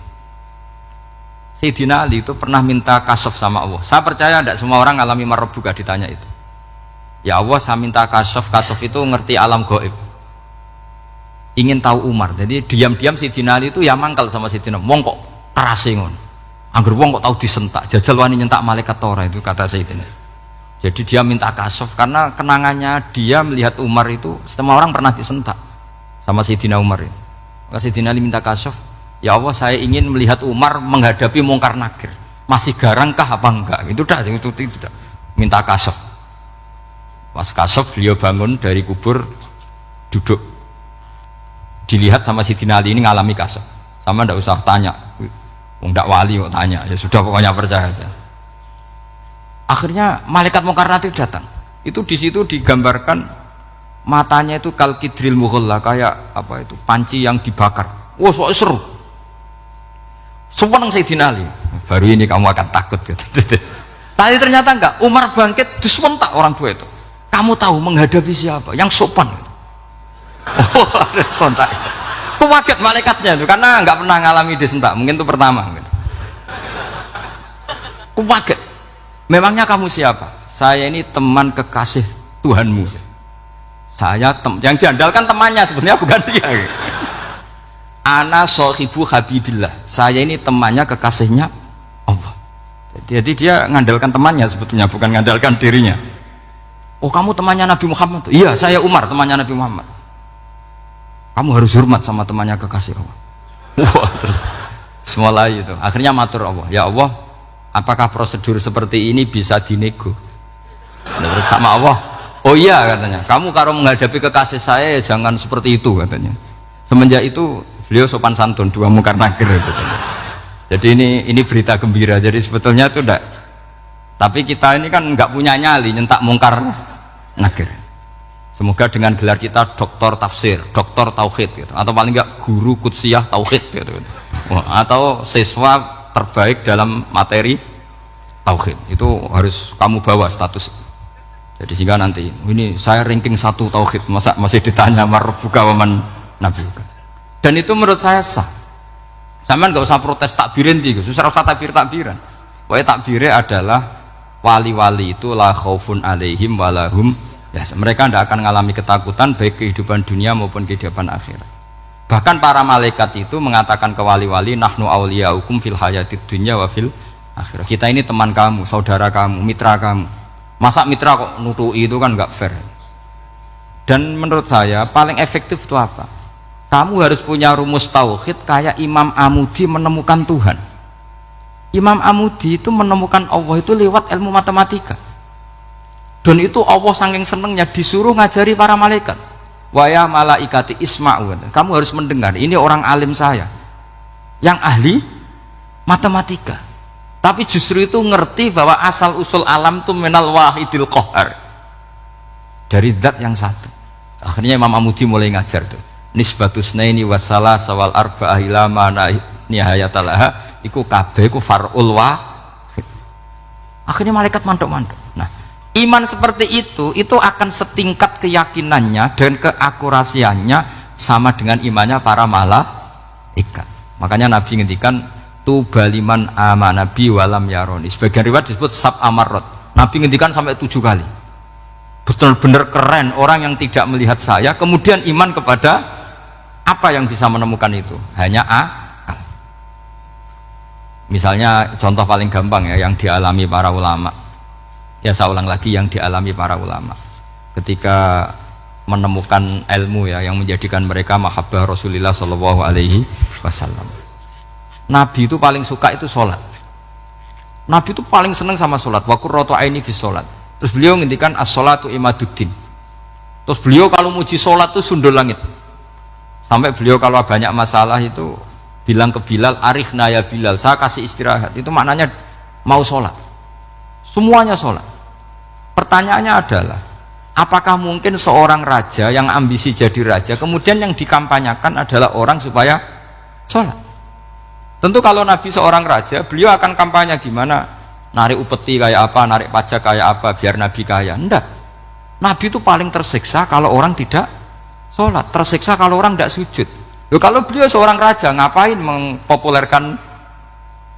Sayyidina Ali itu pernah minta kasyaf sama Allah. Saya percaya tidak semua orang alami marabbuka ditanya itu. Ya Allah, saya minta kasyaf itu ngerti alam gaib, ingin tahu Umar. Jadi diam-diam Sayyidina Ali itu ya mangkal sama Sayyidina, wong kok keras ngon, angger wong kok tahu disentak, jajal wani nyentak malaikat Tora, itu kata Sayyidina. Jadi dia minta kasyaf karena kenangannya dia melihat Umar itu semua orang pernah disentak sama Sayyidina Umar itu. Maka Sayyidina Ali minta kasyaf, ya Allah saya ingin melihat Umar menghadapi mungkar nakir, masih garangkah apa enggak, itu dah, itu tidak minta kasyaf. Pas kasyaf beliau bangun dari kubur, duduk, dilihat sama Sayyidina Ali ini ngalami kasyaf. Sama ndak usah tanya, ndak wali kok tanya, ya sudah pokoknya percaya aja. Akhirnya malaikat mungkar nakir datang. Itu di situ digambarkan matanya itu kalkidril mughalla, kayak apa itu panci yang dibakar. Wah, wow, seru. Seneng Sayyidina Ali. Baru ini kamu akan takut gitu. Tadi ternyata enggak, Umar bangkit disementak orang tua itu. Kamu tahu menghadapi siapa? Yang sopan. Oh, ada sontak. Kaget malaikatnya itu karena nggak pernah ngalami disentak. Mungkin itu pertama. Kaget. Memangnya kamu siapa? Saya ini teman kekasih Tuhanmu. Saya yang diandalkan temannya sebenarnya bukan dia. Ana sohibu habibillah. Saya ini temannya kekasihnya Allah. Jadi dia ngandalkan temannya sebetulnya, bukan ngandalkan dirinya. Oh, kamu temannya Nabi Muhammad? Iya, saya Umar, temannya Nabi Muhammad. Kamu harus hormat sama temannya kekasih Allah. Wah, terus semulai itu. Akhirnya matur Allah, ya Allah, apakah prosedur seperti ini bisa dinego? Terus sama Allah, oh iya katanya, kamu kalau menghadapi kekasih saya ya jangan seperti itu katanya. Semenjak itu beliau sopan santun, dua mungkar nakir itu. Jadi ini berita gembira. Jadi sebetulnya itu enggak. Tapi kita ini kan nggak punya nyali nyentak mungkar nakir. Semoga dengan gelar kita doktor tafsir, doktor tauhid gitu, atau paling nggak guru kudsiyah tauhid gitu. Atau siswa terbaik dalam materi tauhid. Itu harus kamu bawa status. Jadi sehingga nanti ini saya ranking 1 tauhid, masa masih ditanya marabbuka wa man nabiyuka. Dan itu menurut saya sah. Sampean nggak usah protes takbirin gitu, susah usah takbiran. Pokoknya takbirnya adalah wali-wali itu la khaufun alaihim walahum ya, mereka tidak akan mengalami ketakutan baik kehidupan dunia maupun kehidupan akhirat. Bahkan para malaikat itu mengatakan ke wali-wali nahnu awliyaukum fil hayatid dunya wa fil akhirah. Kita ini teman kamu, saudara kamu, mitra kamu. Masa mitra kok nutui itu kan nggak fair. Dan menurut saya paling efektif itu apa? Kamu harus punya rumus tauhid kayak Imam Amudi menemukan Tuhan. Imam Amudi itu menemukan Allah itu lewat ilmu matematika. Dan itu Allah saking senengnya disuruh ngajari para malaikat. Wa ya malaikati isma'u. Kamu harus mendengar, ini orang alim saya yang ahli matematika. Tapi justru itu ngerti bahwa asal usul alam itu minal wahidil qahar. Dari zat yang satu. Akhirnya Imam Amudi mulai ngajar tuh. Nisbatus naini wassalasa wal arba'ah ila ma nihayatalaha. Iku kabeh iku far'ul wahid. Akhirnya malaikat mantuk-mantuk. Nah, Iman seperti itu akan setingkat keyakinannya dan keakurasiannya sama dengan imannya para malaikat. Makanya Nabi ngendikan tubaliman amanabi walam yaroni. Sebagian riwayat disebut sab amarot. Nabi ngendikan sampai 7 kali. Benar-benar keren orang yang tidak melihat saya kemudian iman kepada apa yang bisa menemukan itu? Hanya akal. Misalnya contoh paling gampang ya yang dialami para ulama. Ya saya ulang lagi yang dialami para ulama ketika menemukan ilmu ya yang menjadikan mereka mahabbah Rasulullah Shallallahu Alaihi Wasallam. Nabi itu paling suka itu sholat. Nabi itu paling senang sama sholat. Wa qurratu aini fi sholat. Terus beliau ngendikan as-sholatu imaduddin. Terus beliau kalau muji sholat itu sundul langit. Sampai beliau kalau banyak masalah itu bilang ke Bilal, arifna ya Bilal, saya kasih istirahat. Itu maknanya mau sholat. Semuanya sholat. Pertanyaannya adalah, apakah mungkin seorang raja yang ambisi jadi raja, kemudian yang dikampanyakan adalah orang supaya sholat? Tentu kalau Nabi seorang raja, beliau akan kampanye gimana? Narik upeti kayak apa, narik pajak kayak apa, biar Nabi kaya. Enggak. Nabi itu paling tersiksa kalau orang tidak sholat, tersiksa kalau orang tidak sujud. Loh, kalau beliau seorang raja, ngapain mempopulerkan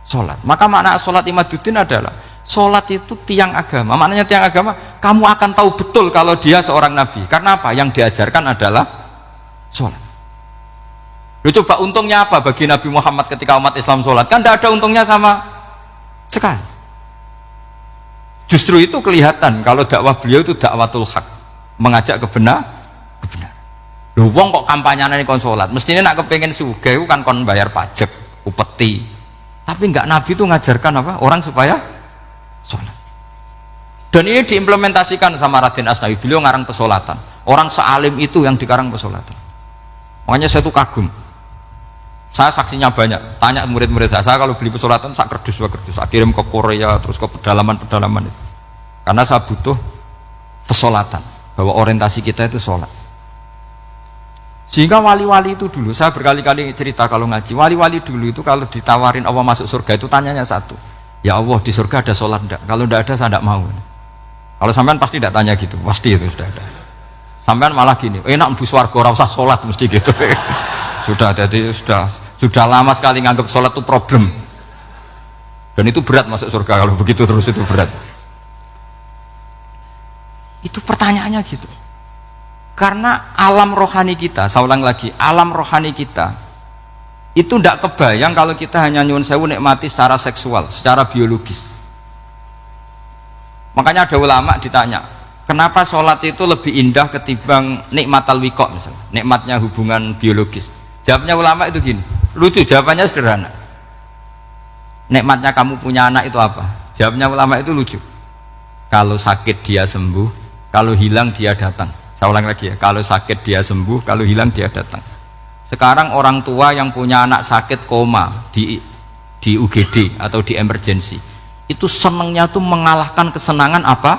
sholat? Maka makna sholat imaduddin adalah sholat itu tiang agama. Maknanya tiang agama, kamu akan tahu betul kalau dia seorang nabi. Karena apa? Yang diajarkan adalah sholat. Loh, coba untungnya apa bagi Nabi Muhammad ketika umat Islam sholat? Kan tidak ada untungnya sama sekali. Justru itu kelihatan kalau dakwah beliau itu dakwatul haq, mengajak kebenaran. Loh, wong kok kampanyenya kon sholat? Mestinya nak kepengen sugih kan kon bayar pajak, upeti. Tapi enggak, Nabi itu ngajarkan apa? Orang supaya sholat. Dan ini diimplementasikan sama Raden Asnawi. Beliau ngarang pesolatan. Orang sealim itu yang dikarang pesolatan. Makanya saya tuh kagum. Saya saksinya banyak. Tanya murid-murid saya kalau beli pesolatan saya kerdus, saya kirim ke Korea terus ke pedalaman-pedalaman itu. Karena saya butuh pesolatan, bahwa orientasi kita itu sholat. Sehingga wali-wali itu dulu, saya berkali-kali cerita kalau ngaji, wali-wali dulu itu kalau ditawarin Allah masuk surga itu tanyanya satu, ya Allah di surga ada sholat enggak? Kalau enggak ada saya enggak mau. Kalau sampean pasti enggak tanya gitu, pasti itu sudah ada. Sampean malah gini, enak mlebu swarga ora usah sholat, mesti gitu. Sudah, jadi sudah lama sekali nganggap sholat itu problem. Dan itu berat masuk surga kalau begitu terus, itu berat. Itu pertanyaannya gitu. Karena alam rohani kita, saya ulang lagi, alam rohani kita itu tidak kebayang kalau kita hanya nyuwun sewu nikmati secara seksual, secara biologis. Makanya ada ulama ditanya, kenapa sholat itu lebih indah ketimbang nikmat al-wiqa misalnya, nikmatnya hubungan biologis? Jawabnya ulama itu gini, lucu, jawabannya sederhana. Nikmatnya kamu punya anak itu apa? Jawabnya ulama itu lucu. Kalau sakit dia sembuh, kalau hilang dia datang. Saya ulang lagi ya, kalau sakit dia sembuh, kalau hilang dia datang. Sekarang orang tua yang punya anak sakit koma di UGD atau di emergency, itu senangnya tuh mengalahkan kesenangan apa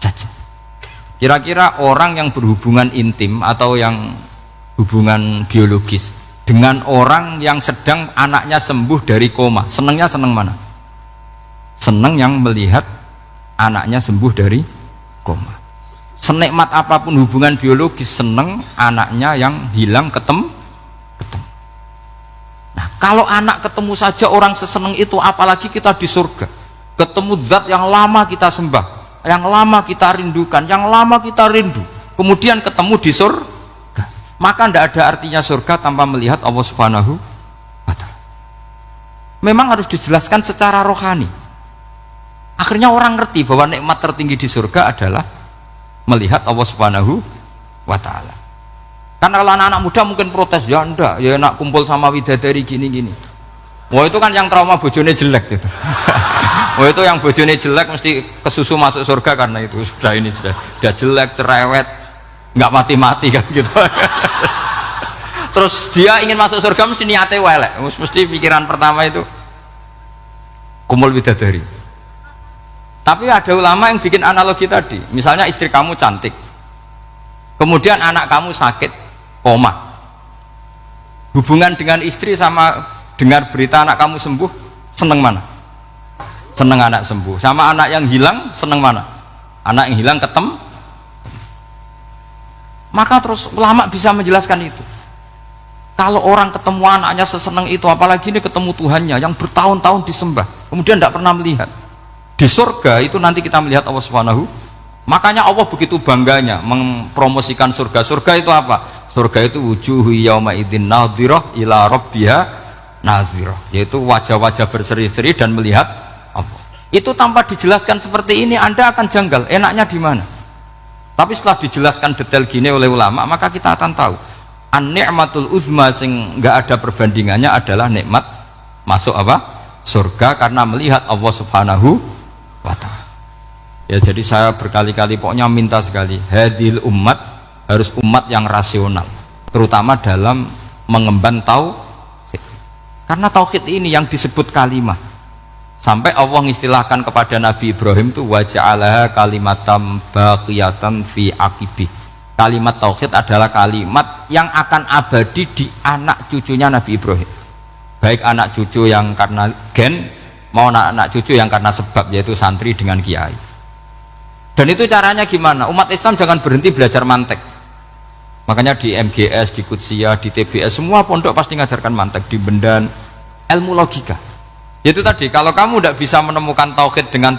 saja. Kira-kira orang yang berhubungan intim atau yang hubungan biologis dengan orang yang sedang anaknya sembuh dari koma, senangnya senang mana? Senang yang melihat anaknya sembuh dari koma. Senikmat apapun hubungan biologis, seneng anaknya yang hilang ketemu. Nah, kalau anak ketemu saja orang seseneng itu, apalagi kita di surga, ketemu zat yang lama kita sembah, yang lama kita rindukan, yang lama kita rindu, kemudian ketemu di surga, maka tidak ada artinya surga tanpa melihat Allah Subhanahu wa Ta'ala. Memang harus dijelaskan secara rohani. Akhirnya orang ngerti bahwa nikmat tertinggi di surga adalah melihat Allah Subhanahu wa Ta'ala. Karena kalau anak-anak muda mungkin protes, ya enggak, ya enak kumpul sama widadari gini-gini. Wah, itu kan yang trauma bojone jelek gitu. Wah, itu yang bojone jelek mesti kesusu masuk surga karena itu sudah jelek, cerewet, nggak mati-mati kan gitu. Terus dia ingin masuk surga mesti niatnya welek, mesti pikiran pertama itu kumpul widadari. Tapi ada ulama yang bikin analogi tadi, misalnya istri kamu cantik, kemudian anak kamu sakit, koma. Hubungan dengan istri sama dengar berita anak kamu sembuh, seneng mana? Seneng anak sembuh. Sama anak yang hilang, seneng mana? anak yang hilang ketemu. Maka terus ulama bisa menjelaskan itu. Kalau orang ketemu anaknya seseneng itu, apalagi ini ketemu Tuhannya yang bertahun-tahun disembah, kemudian tidak pernah melihat. Di surga itu nanti kita melihat Allah Subhanahu. Makanya Allah begitu bangganya mempromosikan surga. Surga itu apa? Surga itu wujuhu yauma idzin nadhirah ila rabbiha nadhirah, yaitu wajah-wajah berseri-seri dan melihat Allah. Itu tanpa dijelaskan seperti ini Anda akan janggal, enaknya di mana? Tapi setelah dijelaskan detail gini oleh ulama, maka kita akan tahu an-ni'matul uzma sing nggak ada perbandingannya adalah nikmat masuk apa? Surga karena melihat Allah Subhanahu wa ta'ala. Ya, jadi saya berkali-kali pokoknya minta sekali, hadil umat harus umat yang rasional, terutama dalam mengemban tauhid. Karena tauhid ini yang disebut kalimah. Sampai Allah mengistilahkan kepada Nabi Ibrahim itu waja'alaha kalimatam baqiyatan fi aqibih. Kalimat tauhid adalah kalimat yang akan abadi di anak cucunya Nabi Ibrahim. Baik anak cucu yang karena gen mau anak cucu yang karena sebab, yaitu santri dengan kiai. Dan itu caranya gimana? Umat Islam jangan berhenti belajar mantek. Makanya di MGS, di Qudsiyah, di TBS semua pondok pasti ngajarkan mantek, di Bendan, ilmu logika. Itu tadi, kalau kamu tidak bisa menemukan tauhid dengan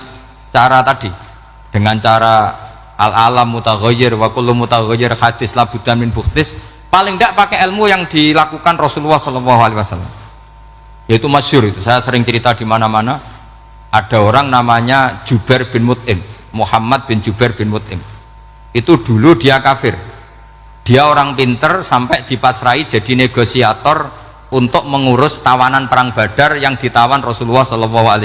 cara tadi, dengan cara al-alam mutaghayyir wa kullu mutaghayyir hadis la budda min buhtis, paling tidak pakai ilmu yang dilakukan Rasulullah SAW. Yaitu masyhur itu, saya sering cerita di mana-mana. Ada orang namanya Jubair bin Mut'im, Muhammad bin Jubair bin Mut'im. Itu dulu dia kafir. Dia orang pinter sampai dipasrai jadi negosiator untuk mengurus tawanan perang Badar yang ditawan Rasulullah SAW.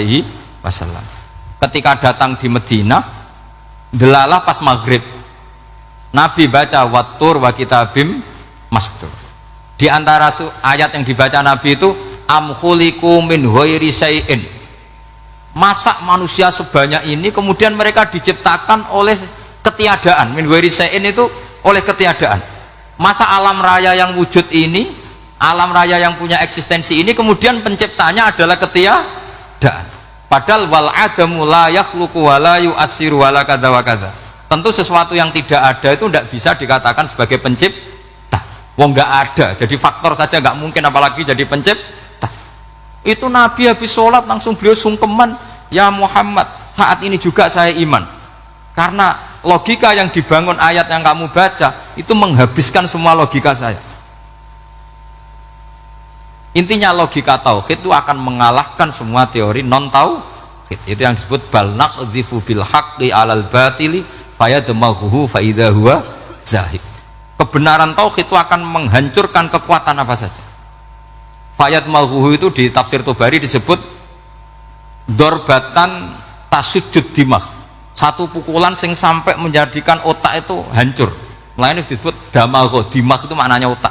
Ketika datang di Medina, delalah pas maghrib, Nabi baca wattur wa kitabim mastur. Di antara ayat yang dibaca Nabi itu am khuliqu min ghairi syai'in. Masa manusia sebanyak ini kemudian mereka diciptakan oleh ketiadaan. Min ghairi syai'in itu oleh ketiadaan. Masa alam raya yang wujud ini, alam raya yang punya eksistensi ini kemudian penciptanya adalah ketiadaan. Padahal wal adamu la yakhluqu wa la yu'assiru wa la kadza wa kadza. Tentu sesuatu yang tidak ada itu tidak bisa dikatakan sebagai pencipta. Wong nggak ada, jadi faktor saja nggak mungkin, apalagi jadi pencipta. Itu Nabi habis sholat langsung beliau sungkeman, ya Muhammad, saat ini juga saya iman. Karena logika yang dibangun ayat yang kamu baca itu menghabiskan semua logika saya. Intinya logika tauhid itu akan mengalahkan semua teori non tauhid. Itu yang disebut bal naqdhifu bil haqqi 'alal batili fayadmaghuhu fa idza huwa zahid. Kebenaran tauhid itu akan menghancurkan kekuatan apa saja. Fayadmaghuhu itu di tafsir Tobari disebut dorbatan tasujud dimah. Satu pukulan sing sampai menjadikan otak itu hancur. Lainnya disebut damagho, dimah itu maknanya otak.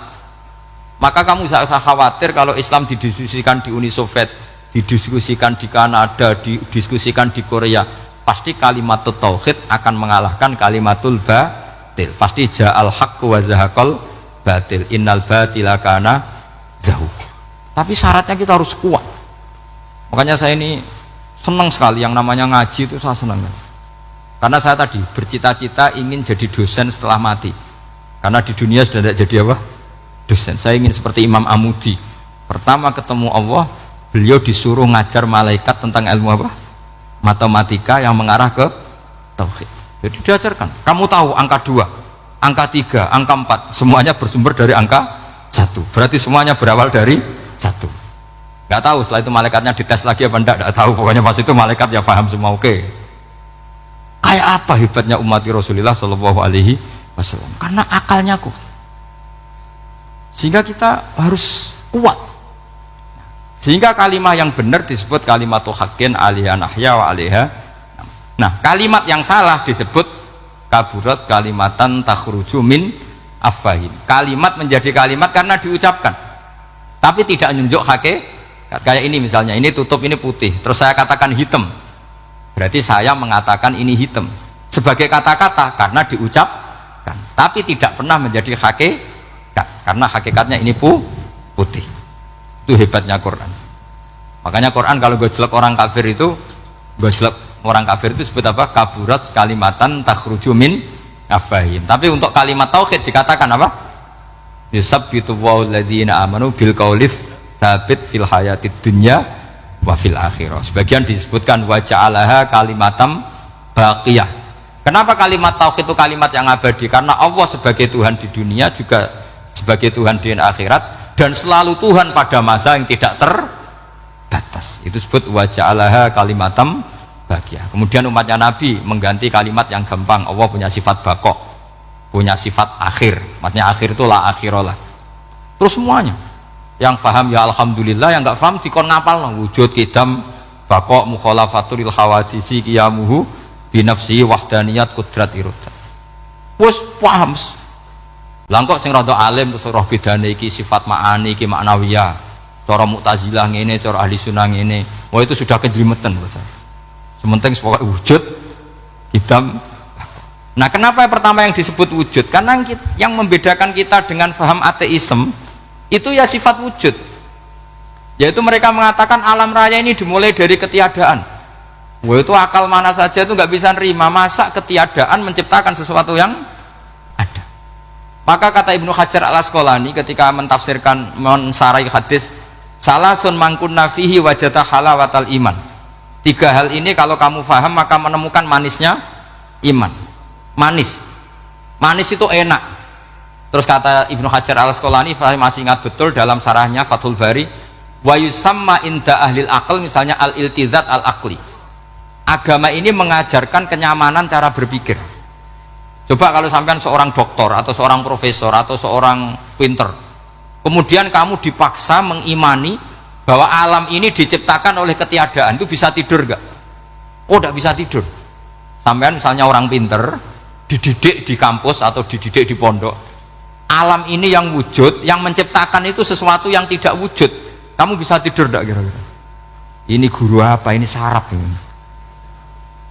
Maka kamu tidak usah khawatir kalau Islam didiskusikan di Uni Soviet, didiskusikan di Kanada, didiskusikan di Korea, pasti kalimatul tauhid akan mengalahkan kalimatul batil. Pasti ja'al haqqu wa zahaqal batil, innal batila kana zahuq. Tapi syaratnya kita harus kuat. Makanya saya ini senang sekali yang namanya ngaji itu, saya senang. Karena saya tadi bercita-cita ingin jadi dosen setelah mati. Karena di dunia sudah tidak jadi apa? Dosen. Saya ingin seperti Imam Amudi. Pertama ketemu Allah, beliau disuruh ngajar malaikat tentang ilmu apa? Matematika yang mengarah ke tauhid. Jadi diajarkan, kamu tahu angka 2, angka 3, angka 4 semuanya bersumber dari angka 1. Berarti semuanya berawal dari 1. Nggak tahu setelah itu malaikatnya dites lagi apa enggak tahu. Pokoknya pas itu malaikat ya paham semua. Oke. Kayak apa hebatnya umat Rasulullah Shallallahu Alaihi Wasallam? Karena akalnya kuat. Sehingga kita harus kuat. Sehingga kalimat yang benar disebut kalimatul haqqin alaiha nahya wa alaiha. Nah, kalimat yang salah disebut kaburat kalimatan takhruju min afwahim. Kalimat menjadi kalimat karena diucapkan, tapi tidak menunjuk hakikat. Kayak ini misalnya, ini tutup, ini putih, terus saya katakan hitam, berarti saya mengatakan ini hitam sebagai kata-kata karena diucapkan, tapi tidak pernah menjadi hakikat karena hakikatnya ini putih. Itu hebatnya Quran. Makanya Quran kalau gue jelek orang kafir itu gue jelek orang kafir itu disebut apa? Kaburat kalimatan takhruju min afwahihim. Tapi untuk kalimat tauhid dikatakan apa? Yusabbitu wal ladzina amanu bil qauli tsabit fil hayatid dunya wa fil akhirah. Sebagian disebutkan wa ja'alaha kalimatam baqiyah. Kenapa kalimat tauhid itu kalimat yang abadi? Karena Allah sebagai Tuhan di dunia juga sebagai Tuhan di akhirat, dan selalu Tuhan pada masa yang tidak terbatas. Itu disebut wa ja'alaha kalimatam baqiyah. Kemudian umatnya Nabi mengganti kalimat yang gampang. Allah punya sifat baqo, punya sifat akhir. Maksudnya akhir itu la akhirolah. Terus semuanya yang faham ya alhamdulillah, yang nggak faham dikon ngapal no. Wujud kidam baqo mukhalafatul hawadisi qiyamuhu binafsi wahdaniyat kudrat irodat. Wes paham. Langkok sing rada alim terus roh bedane iki sifat ma'ani iki maknawiyah. Cara Mu'tazilah ngene, cara ahli sunnah ngene. Wah itu sudah kejlimetan bocah. Sementing pokoknya wujud kidam. Nah, kenapa yang pertama yang disebut wujud? Karena yang membedakan kita dengan paham ateisme itu ya sifat wujud. Yaitu mereka mengatakan alam raya ini dimulai dari ketiadaan. Wah itu akal mana saja itu nggak bisa nerima masa ketiadaan menciptakan sesuatu yang ada. Maka kata Ibnu Hajar al-Asqalani ketika mentafsirkan mensarai hadis salasun mangkunna fihi wajata halawatal iman. 3 hal ini kalau kamu faham maka menemukan manisnya iman. Manis itu enak. Terus kata Ibnu Hajar al-Asqalani, saya masih ingat betul dalam sarahnya Fathul Bari, wa yusamma inda ahlil aql, misalnya al-iltizat al-aqli. Agama ini mengajarkan kenyamanan cara berpikir. Coba kalau sampean seorang doktor atau seorang profesor atau seorang pinter, kemudian kamu dipaksa mengimani bahwa alam ini diciptakan oleh ketiadaan, itu bisa tidur gak? Oh tidak bisa tidur. Sampean misalnya orang pinter dididik di kampus atau dididik di pondok, alam ini yang wujud, yang menciptakan itu sesuatu yang tidak wujud, kamu bisa tidur gak kira-kira? Ini guru apa? Ini sarap ini.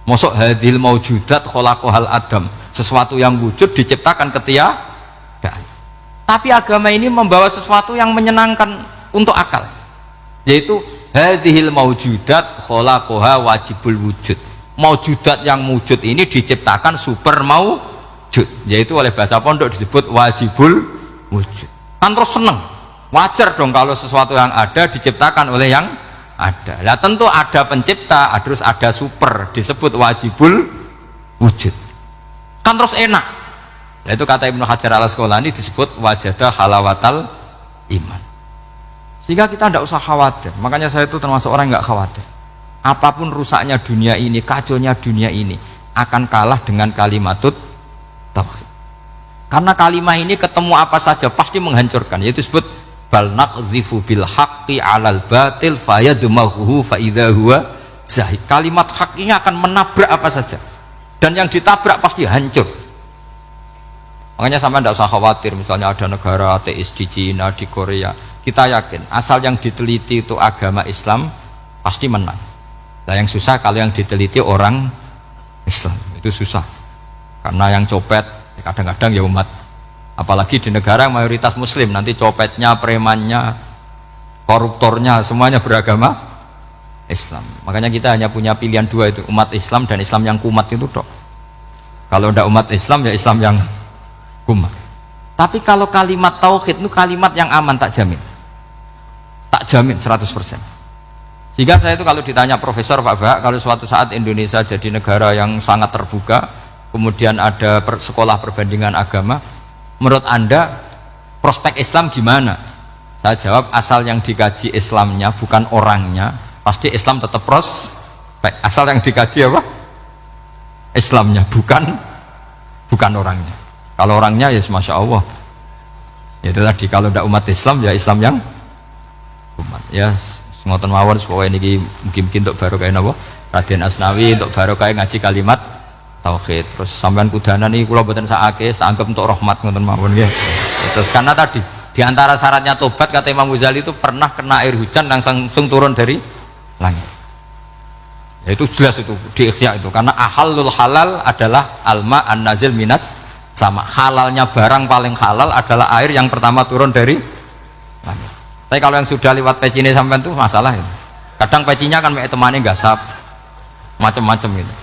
Mosok hadil maujudat khalaqahal adam, sesuatu yang wujud diciptakan ketiadaan. Tapi agama ini membawa sesuatu yang menyenangkan untuk akal, yaitu hadhil maujudat khalaqaha wajibul wujud. Maujudat yang wujud ini diciptakan super maujud, yaitu oleh bahasa pondok disebut wajibul wujud. Kan terus seneng, wajar dong kalau sesuatu yang ada diciptakan oleh yang ada. Lah tentu ada pencipta, terus ada super, disebut wajibul wujud. Kan terus enak. Nah, itu kata Ibnu Hajar al-Asqalani disebut wajadah halawatal iman. Sehingga kita tidak usah khawatir. Makanya saya itu termasuk orang yang nggak khawatir. Apapun rusaknya dunia ini, kacaunya dunia ini akan kalah dengan kalimatut tauhid. Karena kalimat ini ketemu apa saja pasti menghancurkan. Yaitu disebut bal naqdhifu bil haqqi 'alal batil fayadmaghuhu fa idza huwa zahid. Kalimat hak ini akan menabrak apa saja, dan yang ditabrak pasti hancur. Makanya sampai tidak usah khawatir misalnya ada negara ateis di Cina, di Korea, kita yakin asal yang diteliti itu agama Islam pasti menang. Nah yang susah kalau yang diteliti orang Islam, itu susah karena yang copet kadang-kadang ya umat. Apalagi di negara yang mayoritas muslim, nanti copetnya, premannya, koruptornya semuanya beragama Islam. Makanya kita hanya punya pilihan dua itu, umat Islam dan Islam yang kumat itu dok. Kalau tidak umat Islam ya Islam yang kumat. Tapi kalau kalimat tauhid itu kalimat yang aman, tak jamin 100%. Sehingga saya itu kalau ditanya profesor Pak Bahak, kalau suatu saat Indonesia jadi negara yang sangat terbuka, kemudian ada sekolah perbandingan agama, menurut Anda prospek Islam gimana? Saya jawab, asal yang dikaji Islamnya bukan orangnya, pasti Islam tetap prospek. Asal yang dikaji apa? Islamnya, bukan orangnya. Kalau orangnya ya Masya Allah, ya itu tadi, kalau tidak umat Islam ya Islam yang umat. Ya ngoten mawon, pokoknya ini mungkin untuk barokah napa Raden Asnawi, untuk barokah ngaji kalimat tauhid. Terus sampean kudanan nih kula mboten sakake, tak anggap untuk rahmat ngoten mawon nggih. Terus karena tadi di antara syaratnya tobat kata Imam Ghazali itu pernah kena air hujan langsung turun dari langit. Ya itu jelas itu di Ikhya itu, karena ahalul halal adalah alma an-nazil minas sama. Halalnya barang paling halal adalah air yang pertama turun dari langit. Tapi kalau yang sudah lewat pecine sampean tuh masalah itu. Kadang pecinya kan mek temane gasap. macam-macam gitu.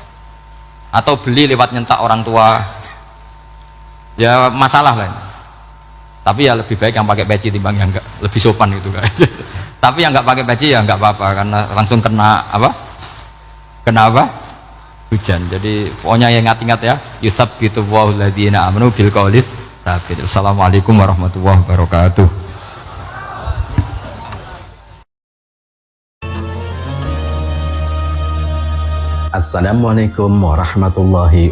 Atau beli lewat nyentak orang tua, ya masalah lah ini. Tapi ya lebih baik yang pakai peci timbang yang enggak, lebih sopan gitu kan. Tapi yang enggak pakai peci ya enggak apa-apa karena langsung kena apa? Kena apa? Hujan. Jadi pokoknya yang ingat-ingat ya, yusabbitu Allahu alladziina aamanu bil qaulis tsabit. Assalamualaikum warahmatullahi wabarakatuh. Assalamualaikum warahmatullahi wabarakatuh.